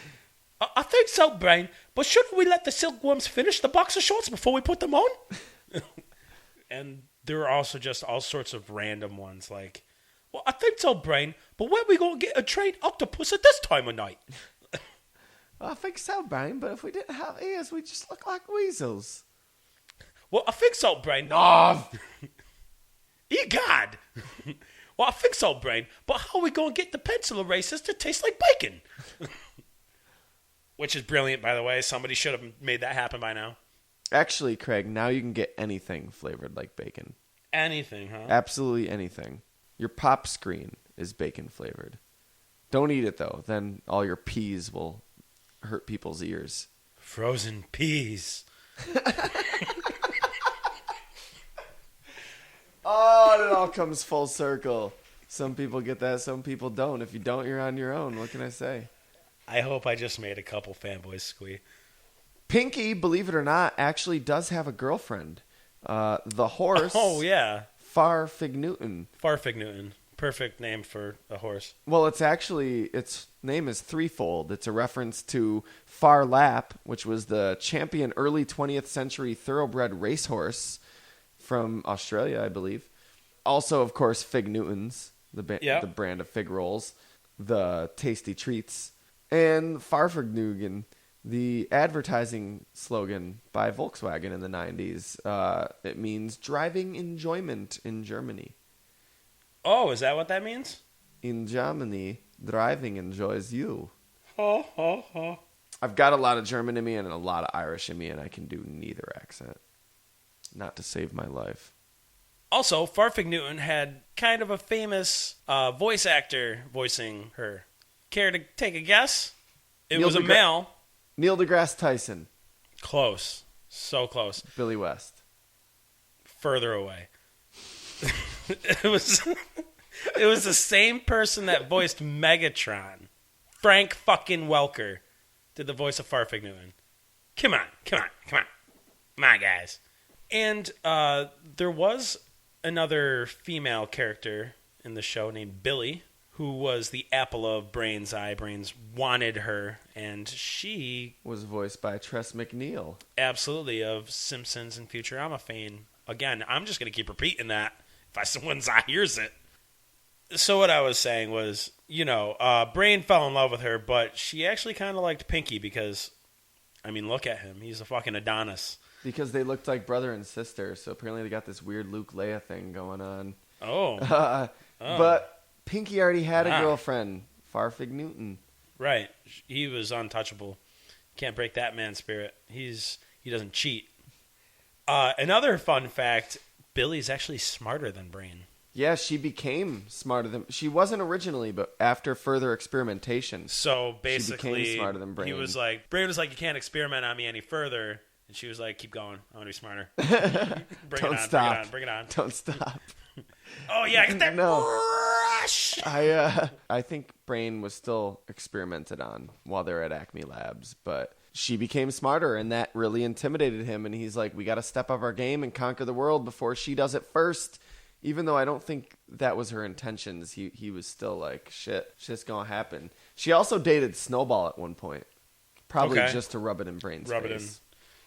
I think so, Brain, but shouldn't we let the silkworms finish the boxer shorts before we put them on? And there were also just all sorts of random ones, like, well, I think so, Brain, but where are we going to get a trained octopus at this time of night? I think so, Brain, but if we didn't have ears, we'd just look like weasels. Well, I think so, Brain. Oh, egad. Well, I think so, Brain, but how are we going to get the pencil erasers to taste like bacon? Which is brilliant, by the way. Somebody should have made that happen by now. Actually, Craig, now you can get anything flavored like bacon. Anything, huh? Absolutely anything. Your pop screen is bacon flavored. Don't eat it, though. Then all your peas will hurt people's ears. Frozen peas. Oh, and it all comes full circle. Some people get that, some people don't. If you don't, you're on your own. What can I say? I hope I just made a couple fanboys squeak. Pinky, believe it or not, actually does have a girlfriend. The horse. Oh, yeah. Farfignutin. Farfignutin. Perfect name for a horse. Well, its name is threefold. It's a reference to Far Lap, which was the champion early 20th century thoroughbred racehorse from Australia, I believe. Also, of course, Fig Newtons, the brand of fig rolls, the tasty treats, and Farfignugan, the advertising slogan by Volkswagen in the 90s. It means driving enjoyment in Germany. Oh, is that what that means? In Germany, driving enjoys you. Ho, ho, ho. I've got a lot of German in me and a lot of Irish in me, and I can do neither accent. Not to save my life. Also, Farfignutin had kind of a famous voice actor voicing her. Care to take a guess? It was a male. Neil deGrasse Tyson. Close. So close. Billy West. Further away. It was the same person that voiced Megatron. Frank fucking Welker did the voice of Farfignutin. Come on, my guys. And there was another female character in the show named Billy, who was the apple of Brain's eye. Brains wanted her, and she was voiced by Tress MacNeille. Absolutely, of Simpsons and Futurama fame. Again, I'm just going to keep repeating that if someone hears it. So what I was saying was, Brain fell in love with her, but she actually kind of liked Pinky because, look at him. He's a fucking Adonis. Because they looked like brother and sister, so apparently they got this weird Luke Leia thing going on. Oh. But Pinky already had a girlfriend, Farfignutin. Right. He was untouchable. Can't break that man's spirit. He doesn't cheat. Another fun fact, Billy's actually smarter than Brain. Yeah, she became smarter than... She wasn't originally, but after further experimentation. So basically, she became smarter than Brain. Brain was like, you can't experiment on me any further. And she was like, keep going. I want to be smarter. Don't stop. Bring it on. Don't stop. Oh, yeah, I got that rush. I think Brain was still experimented on while they're at Acme Labs, but she became smarter, and that really intimidated him, and he's like, we got to step up our game and conquer the world before she does it first. Even though I don't think that was her intentions, he was still like, shit's gonna happen. She also dated Snowball at one point, probably just to rub it in Brain's face.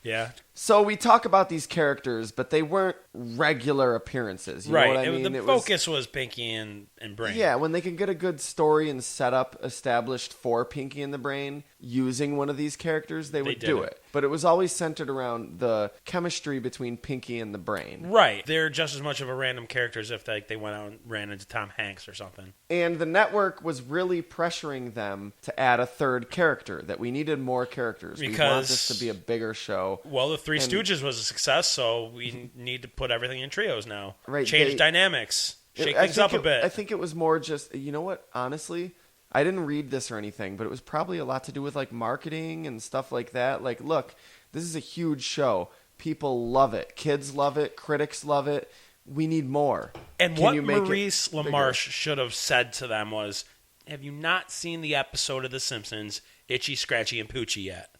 Yeah. So we talk about these characters, but they weren't regular appearances. You know what I mean? The focus was Pinky and Brain. Yeah, when they could get a good story and setup established for Pinky and the Brain using one of these characters, they would do it. But it was always centered around the chemistry between Pinky and the Brain. Right. They're just as much of a random character as if they went out and ran into Tom Hanks or something. And the network was really pressuring them to add a third character, that we needed more characters. We want this to be a bigger show. Well, the Three Stooges was a success, so we need to put everything in trios now. Right. Change dynamics. Shake things up a bit. I think it was more just, you know what, honestly, I didn't read this or anything, but it was probably a lot to do with like marketing and stuff like that. Like, look, this is a huge show. People love it. Kids love it. Critics love it. We need more. And what Maurice LaMarche should have said to them was, have you not seen the episode of The Simpsons, Itchy, Scratchy, and Poochie yet?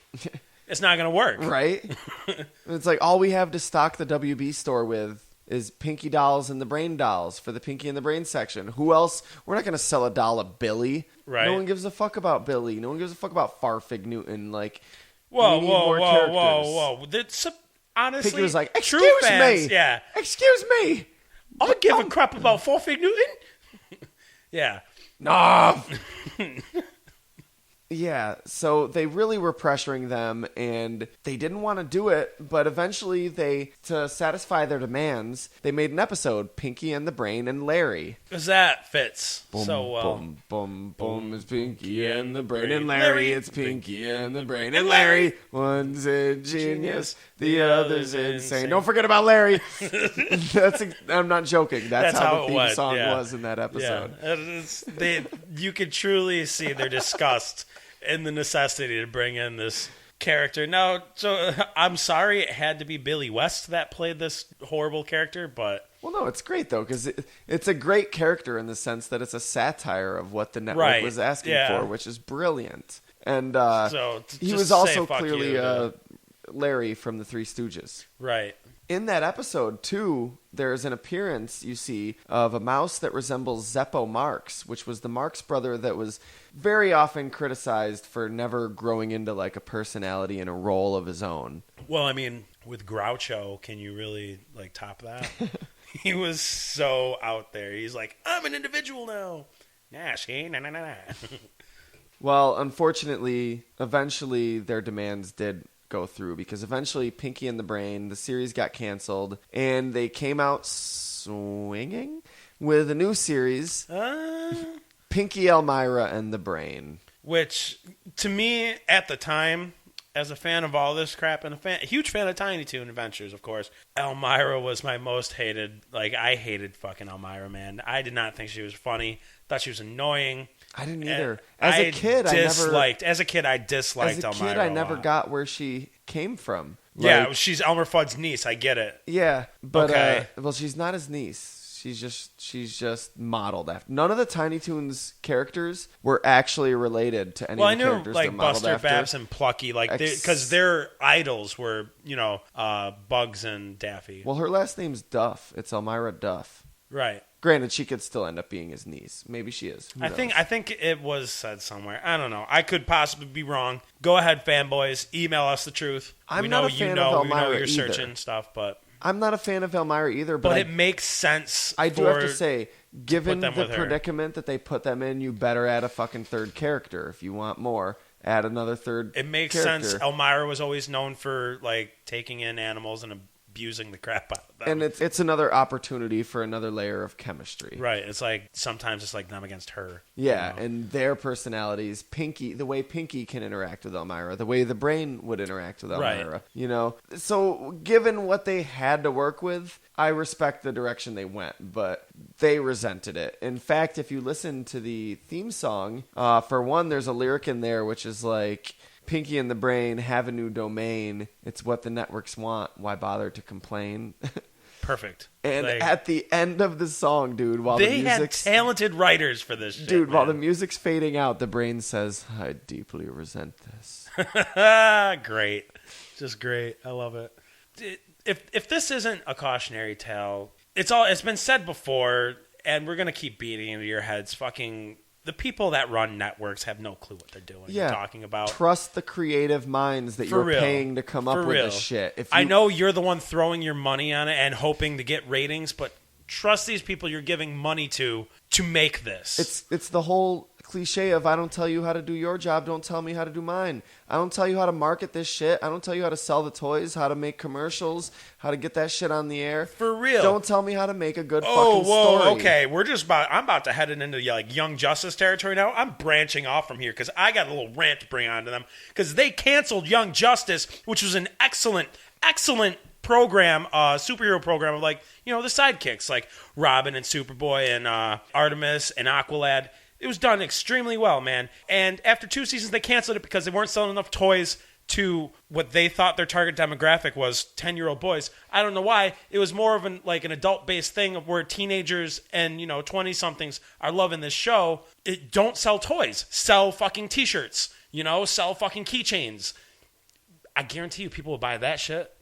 It's not going to work. Right? It's like all we have to stock the WB store with is Pinky dolls and the Brain dolls for the Pinky and the Brain section. Who else? We're not going to sell a doll of Billy. Right. No one gives a fuck about Billy. No one gives a fuck about Farfignutin. Like, whoa. That's honestly, Pinky was like, excuse me. Yeah. Excuse me. I'll give a crap about Farfignutin. Yeah. No. Yeah, so they really were pressuring them, and they didn't want to do it, but eventually to satisfy their demands, they made an episode, Pinky and the Brain and Larry. Because that fits so well. Boom, boom, boom, it's Pinky and the Brain and Larry. It's Pinky and the Brain and Larry. One's a genius, the other's insane. Don't forget about Larry. I'm not joking. That's how the theme song was in that episode. Yeah. You could truly see their disgust and the necessity to bring in this character. Now, so I'm sorry it had to be Billy West that played this horrible character, but Well, no, it's great though because it's a great character in the sense that it's a satire of what the network was asking for, which is brilliant. And he was also clearly Larry from the Three Stooges. Right. In that episode, too, there's an appearance, you see, of a mouse that resembles Zeppo Marx, which was the Marx brother that was very often criticized for never growing into like a personality and a role of his own. Well, I mean, with Groucho, can you really like top that? He was so out there. He's like, I'm an individual now. Nah, see? Nah, nah, nah, nah. Well, unfortunately, eventually their demands did go through because eventually Pinky and the Brain, the series got canceled, and they came out swinging with a new series, Pinky, Elmira, and the Brain. Which, to me, at the time, as a fan of all this crap, and a huge fan of Tiny Toon Adventures, of course, Elmira was my most hated. Like, I hated fucking Elmira, man. I did not think she was funny. Thought she was annoying. I didn't either. As a kid, I disliked Elmira. I never got where she came from. Yeah, she's Elmer Fudd's niece. I get it. Yeah, but well, she's not his niece. She's just modeled after. None of the Tiny Toons characters were actually related to any of the characters they're modeled Buster, after. Babs, and Plucky, because their idols were, Bugs and Daffy. Well, her last name's Duff. It's Elmira Duff. Right. Granted, she could still end up being his niece. Maybe she is. I think it was said somewhere. I don't know. I could possibly be wrong. Go ahead, fanboys. Email us the truth. I'm not a fan of Elmira you're either. Searching stuff, but I'm not a fan of Elmira either. But it makes sense. I do have to say, given the predicament that they put them in, you better add a fucking third character if you want more. Add another third. It makes sense. Elmira was always known for like taking in animals and abusing the crap out of them. And it's another opportunity for another layer of chemistry. Right. It's like sometimes it's like them against her. Yeah, and their personalities, Pinky, the way Pinky can interact with Elmira, the way the Brain would interact with Elmira. Right. So given what they had to work with, I respect the direction they went, but they resented it. In fact, if you listen to the theme song, for one, there's a lyric in there which is like, Pinky and the Brain have a new domain. It's what the networks want. Why bother to complain? Perfect. And at the end of the song, dude, while the music's... They had talented writers for this shit, dude, while the music's fading out, the Brain says, I deeply resent this. Great. Just great. I love it. If this isn't a cautionary tale, it's been said before, and we're going to keep beating into your heads. Fucking... The people that run networks have no clue what they're doing. Yeah. You're talking about. Trust the creative minds that you're paying to come up with this shit. I know you're the one throwing your money on it and hoping to get ratings, but trust these people you're giving money to make this. It's the whole cliche of I don't tell you how to do your job, don't tell me how to do mine. I don't tell you how to market this shit. I don't tell you how to sell the toys, how to make commercials, how to get that shit on the air. For real. Don't tell me how to make a good fucking story. Okay. I'm about to head into like Young Justice territory now. I'm branching off from here because I got a little rant to bring on to them because they canceled Young Justice, which was an excellent program, superhero program of like, the sidekicks like Robin and Superboy and Artemis and Aqualad. It was done extremely well, man. And after 2 seasons, they canceled it because they weren't selling enough toys to what they thought their target demographic was, 10-year-old boys. I don't know why. It was more of an adult-based thing of where teenagers and 20-somethings are loving this show. Don't sell toys. Sell fucking T-shirts. Sell fucking keychains. I guarantee you people will buy that shit.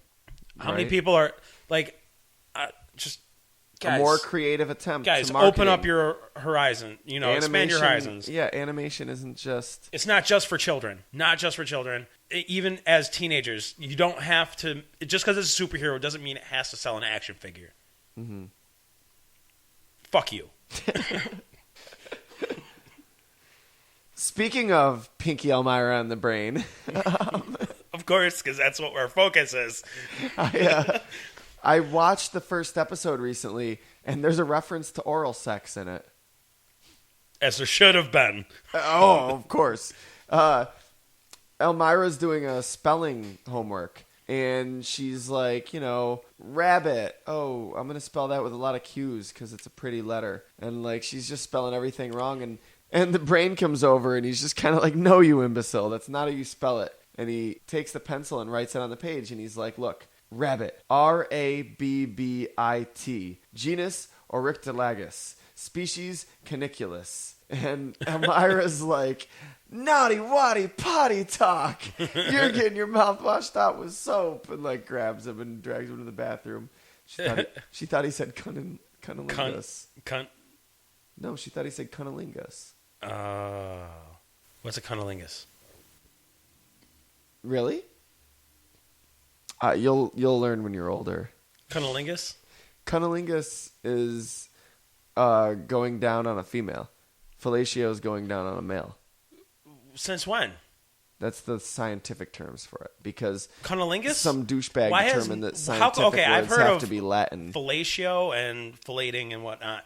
How many people are like, just... Guys, a more creative attempt. Guys, to open up your horizon. Expand your horizons. Yeah, animation isn't just... It's not just for children. Not just for children. Even as teenagers, you don't have to... Just because it's a superhero doesn't mean it has to sell an action figure. Mm-hmm. Fuck you. Speaking of Pinky, Elmira, and the Brain... Of course, because that's what our focus is. I watched the first episode recently, and there's a reference to oral sex in it. As there should have been. Oh, of course. Elmira's doing a spelling homework, and she's like, rabbit. Oh, I'm going to spell that with a lot of Q's because it's a pretty letter. And, she's just spelling everything wrong. And the Brain comes over, and he's just kind of like, no, you imbecile. That's not how you spell it. And he takes the pencil and writes it on the page, and he's like, look. Rabbit. Rabbit. Genus Oryctolagus. Species Caniculus. And Elmira's like, naughty waddy potty talk. You're getting your mouth washed out with soap. And like grabs him and drags him to the bathroom. She thought he said cunnilingus. Cunt. No, she thought he said cunnilingus. What's a cunnilingus? Really? You'll learn when you're older. Cunnilingus? Cunnilingus is going down on a female. Fellatio is going down on a male. Since when? That's the scientific terms for it. Because cunnilingus? Some douchebag determined that scientific I've words heard have of to be Latin. Fellatio and filleting and whatnot.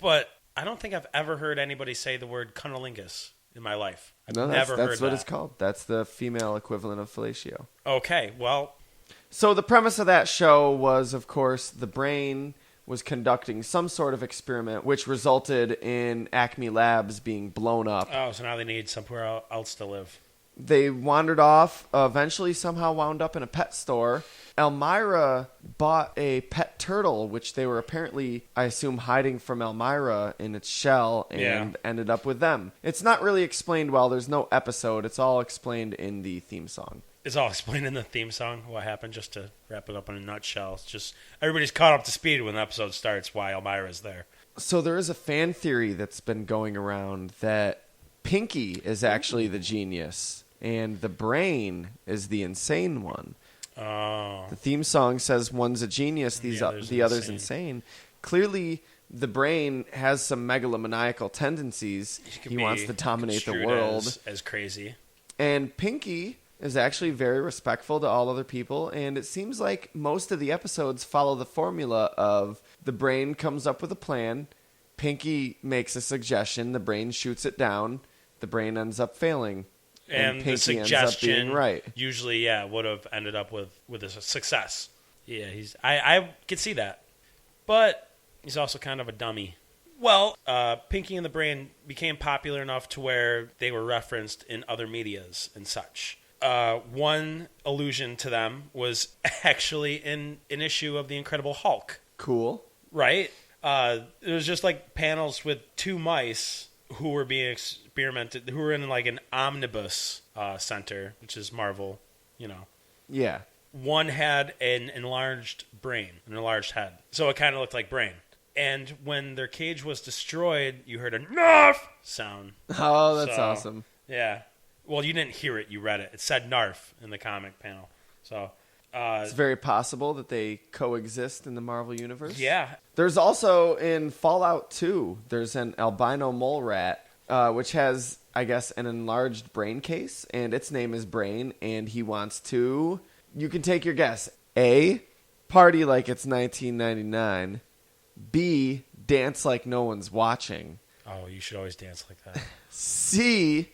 But I don't think I've ever heard anybody say the word cunnilingus in my life. I've never heard that. That's what it's called. That's the female equivalent of fellatio. Okay, well. So the premise of that show was, of course, the brain was conducting some sort of experiment, which resulted in Acme Labs being blown up. Oh, so now they need somewhere else to live. They wandered off, eventually somehow wound up in a pet store. Elmira bought a pet turtle, which they were apparently, I assume, hiding from Elmira in its shell, and ended up with them. It's not really explained well. There's no episode. It's all explained in the theme song. It's all explained in the theme song, what happened, just to wrap it up in a nutshell. It's just everybody's caught up to speed when the episode starts why Elmira's there. So there is a fan theory that's been going around that Pinky is actually the genius and the brain is the insane one. Oh. The theme song says one's a genius, the other's insane. Clearly, the brain has some megalomaniacal tendencies. He wants to dominate the world. As crazy. And Pinky is actually very respectful to all other people, and it seems like most of the episodes follow the formula of the brain comes up with a plan, Pinky makes a suggestion, the brain shoots it down, the brain ends up failing, and Pinky the suggestion ends up being right. Usually, would have ended up with a success. Yeah, I could see that. But he's also kind of a dummy. Well, Pinky and the Brain became popular enough to where they were referenced in other medias and such. One allusion to them was actually in an issue of The Incredible Hulk. Cool. Right? It was just like panels with two mice who were being experimented, who were in like an omnibus center, which is Marvel, you know. Yeah. One had an enlarged brain, an enlarged head. So it kind of looked like Brain. And when their cage was destroyed, you heard a "narf" sound. Oh, that's awesome. Yeah. Well, you didn't hear it. You read it. It said "narf" in the comic panel. So it's very possible that they coexist in the Marvel universe. Yeah. There's also in Fallout 2, there's an albino mole rat, which has, I guess, an enlarged brain case, and its name is Brain, and he wants to, you can take your guess, A, party like it's 1999, B, dance like no one's watching. Oh, you should always dance like that. C,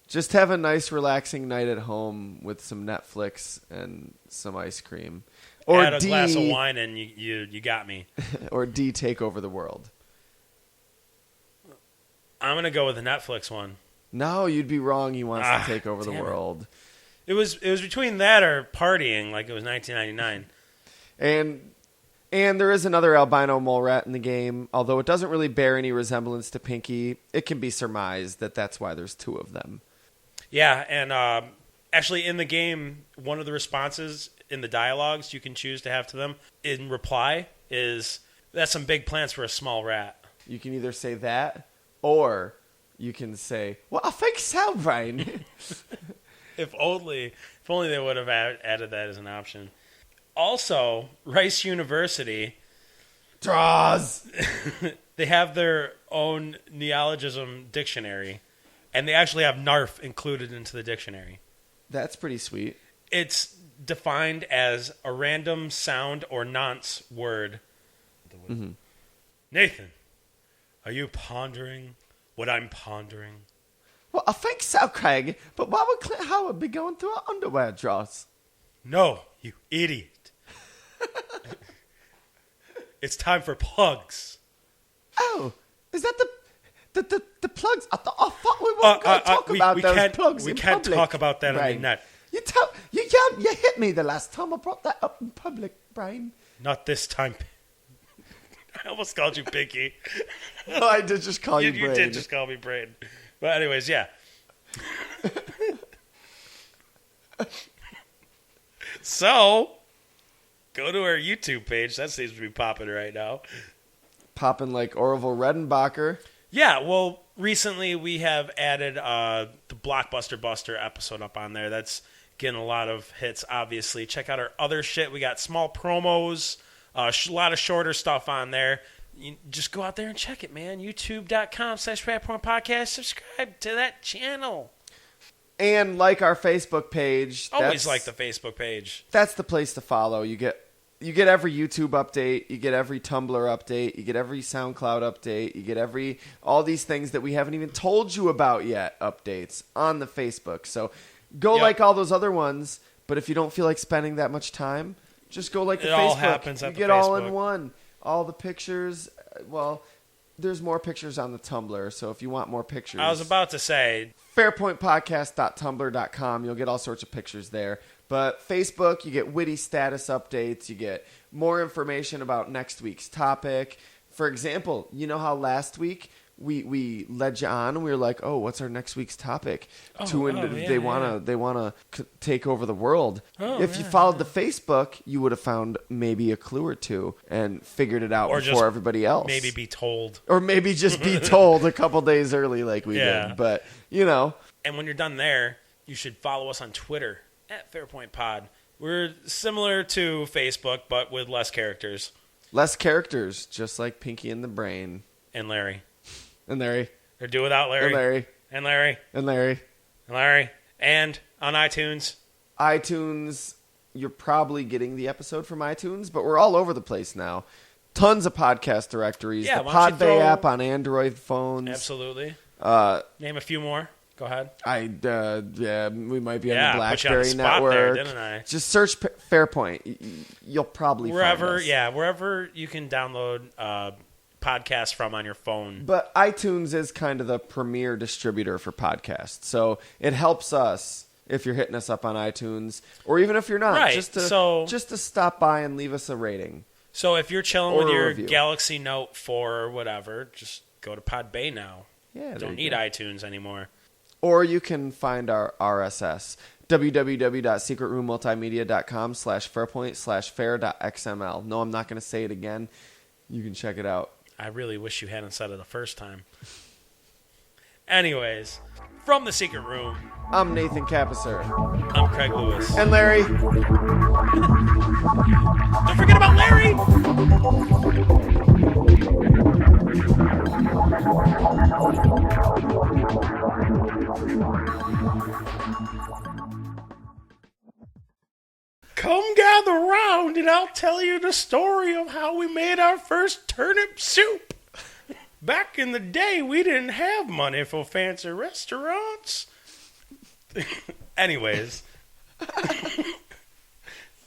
just have a nice relaxing night at home with some Netflix and some ice cream. Or add a D, glass of wine and you got me. Or D, take over the world. I'm going to go with the Netflix one. No, you'd be wrong. He wants to take over the world. It was between that or partying like it was 1999. And there is another albino mole rat in the game, although it doesn't really bear any resemblance to Pinky. It can be surmised that that's why there's two of them. Yeah, and actually in the game, one of the responses in the dialogues you can choose to have to them in reply is, "That's some big plans for a small rat." You can either say that, or you can say, "Well, I think so, Brain." If only they would have added that as an option. Also, Rice University draws. They have their own neologism dictionary, and they actually have "narf" included into the dictionary. That's pretty sweet. It's defined as a random sound or nonce word. Mm-hmm. Nathan, are you pondering what I'm pondering? Well, I think so, Craig. But why would Clint Howard be going through our underwear drawers? No, you idiot. It's time for plugs. Oh, is that the plugs? I thought we weren't going to talk about those plugs We in can't public. talk about that on Right. the net. You hit me the last time I brought that up in public, Brian. Not this time. I almost called you Pinky. No, I did just call you Brain. You did just call me Brain. But anyways, yeah. So, go to our YouTube page. That seems to be popping right now. Popping like Orville Redenbacher. Yeah, well, recently we have added the Blockbuster Buster episode up on there. That's getting a lot of hits, obviously. Check out our other shit. We got small promos, a lot of shorter stuff on there. You just go out there and check it, man. YouTube.com/FatPornPodcast. Subscribe to that channel. And like our Facebook page. Always like the Facebook page. That's the place to follow. You get every YouTube update. You get every Tumblr update. You get every SoundCloud update. You get all these things that we haven't even told you about yet updates on the Facebook. So go like all those other ones. But if you don't feel like spending that much time, just go like the Facebook. It all happens at the Facebook. You get all in one. All the pictures. Well, there's more pictures on the Tumblr. So if you want more pictures. I was about to say. fairpointpodcast.tumblr.com. You'll get all sorts of pictures there. But Facebook, you get witty status updates. You get more information about next week's topic. For example, you know how last week we led you on and we were like, "Oh, what's our next week's topic?" They want to take over the world. If you followed the Facebook, you would have found maybe a clue or two and figured it out before everybody else. Maybe be told. Or maybe just be told a couple days early like we did. But, you know. And when you're done there, you should follow us on Twitter @FairPointPod. We're similar to Facebook, but with less characters. Less characters, just like Pinky and the Brain. And Larry. And Larry. Or do without Larry. And Larry. And Larry. And Larry. And Larry. And on iTunes. iTunes, you're probably getting the episode from iTunes, but we're all over the place now. Tons of podcast directories. Yeah, the Podbay app on Android phones. Absolutely. Name a few more. Go ahead. We might be on the BlackBerry network. There, didn't I? Just search Fairpoint. You'll probably find us. Wherever you can download podcasts from on your phone. But iTunes is kind of the premier distributor for podcasts, so it helps us if you're hitting us up on iTunes, or even if you're not, right. just to stop by and leave us a rating. So if you're chilling with your Galaxy Note 4 or whatever, just go to Podbay now. Yeah, don't need iTunes anymore. Or you can find our RSS, www.secretroommultimedia.com/fairpoint/fair.xml. No, I'm not going to say it again. You can check it out. I really wish you hadn't said it the first time. Anyways, from the Secret Room, I'm Nathan Kappesser. I'm Craig Lewis. And Larry. Don't forget about Larry! Come gather round and I'll tell you the story of how we made our first turnip soup. Back in the day, we didn't have money for fancy restaurants. Anyways.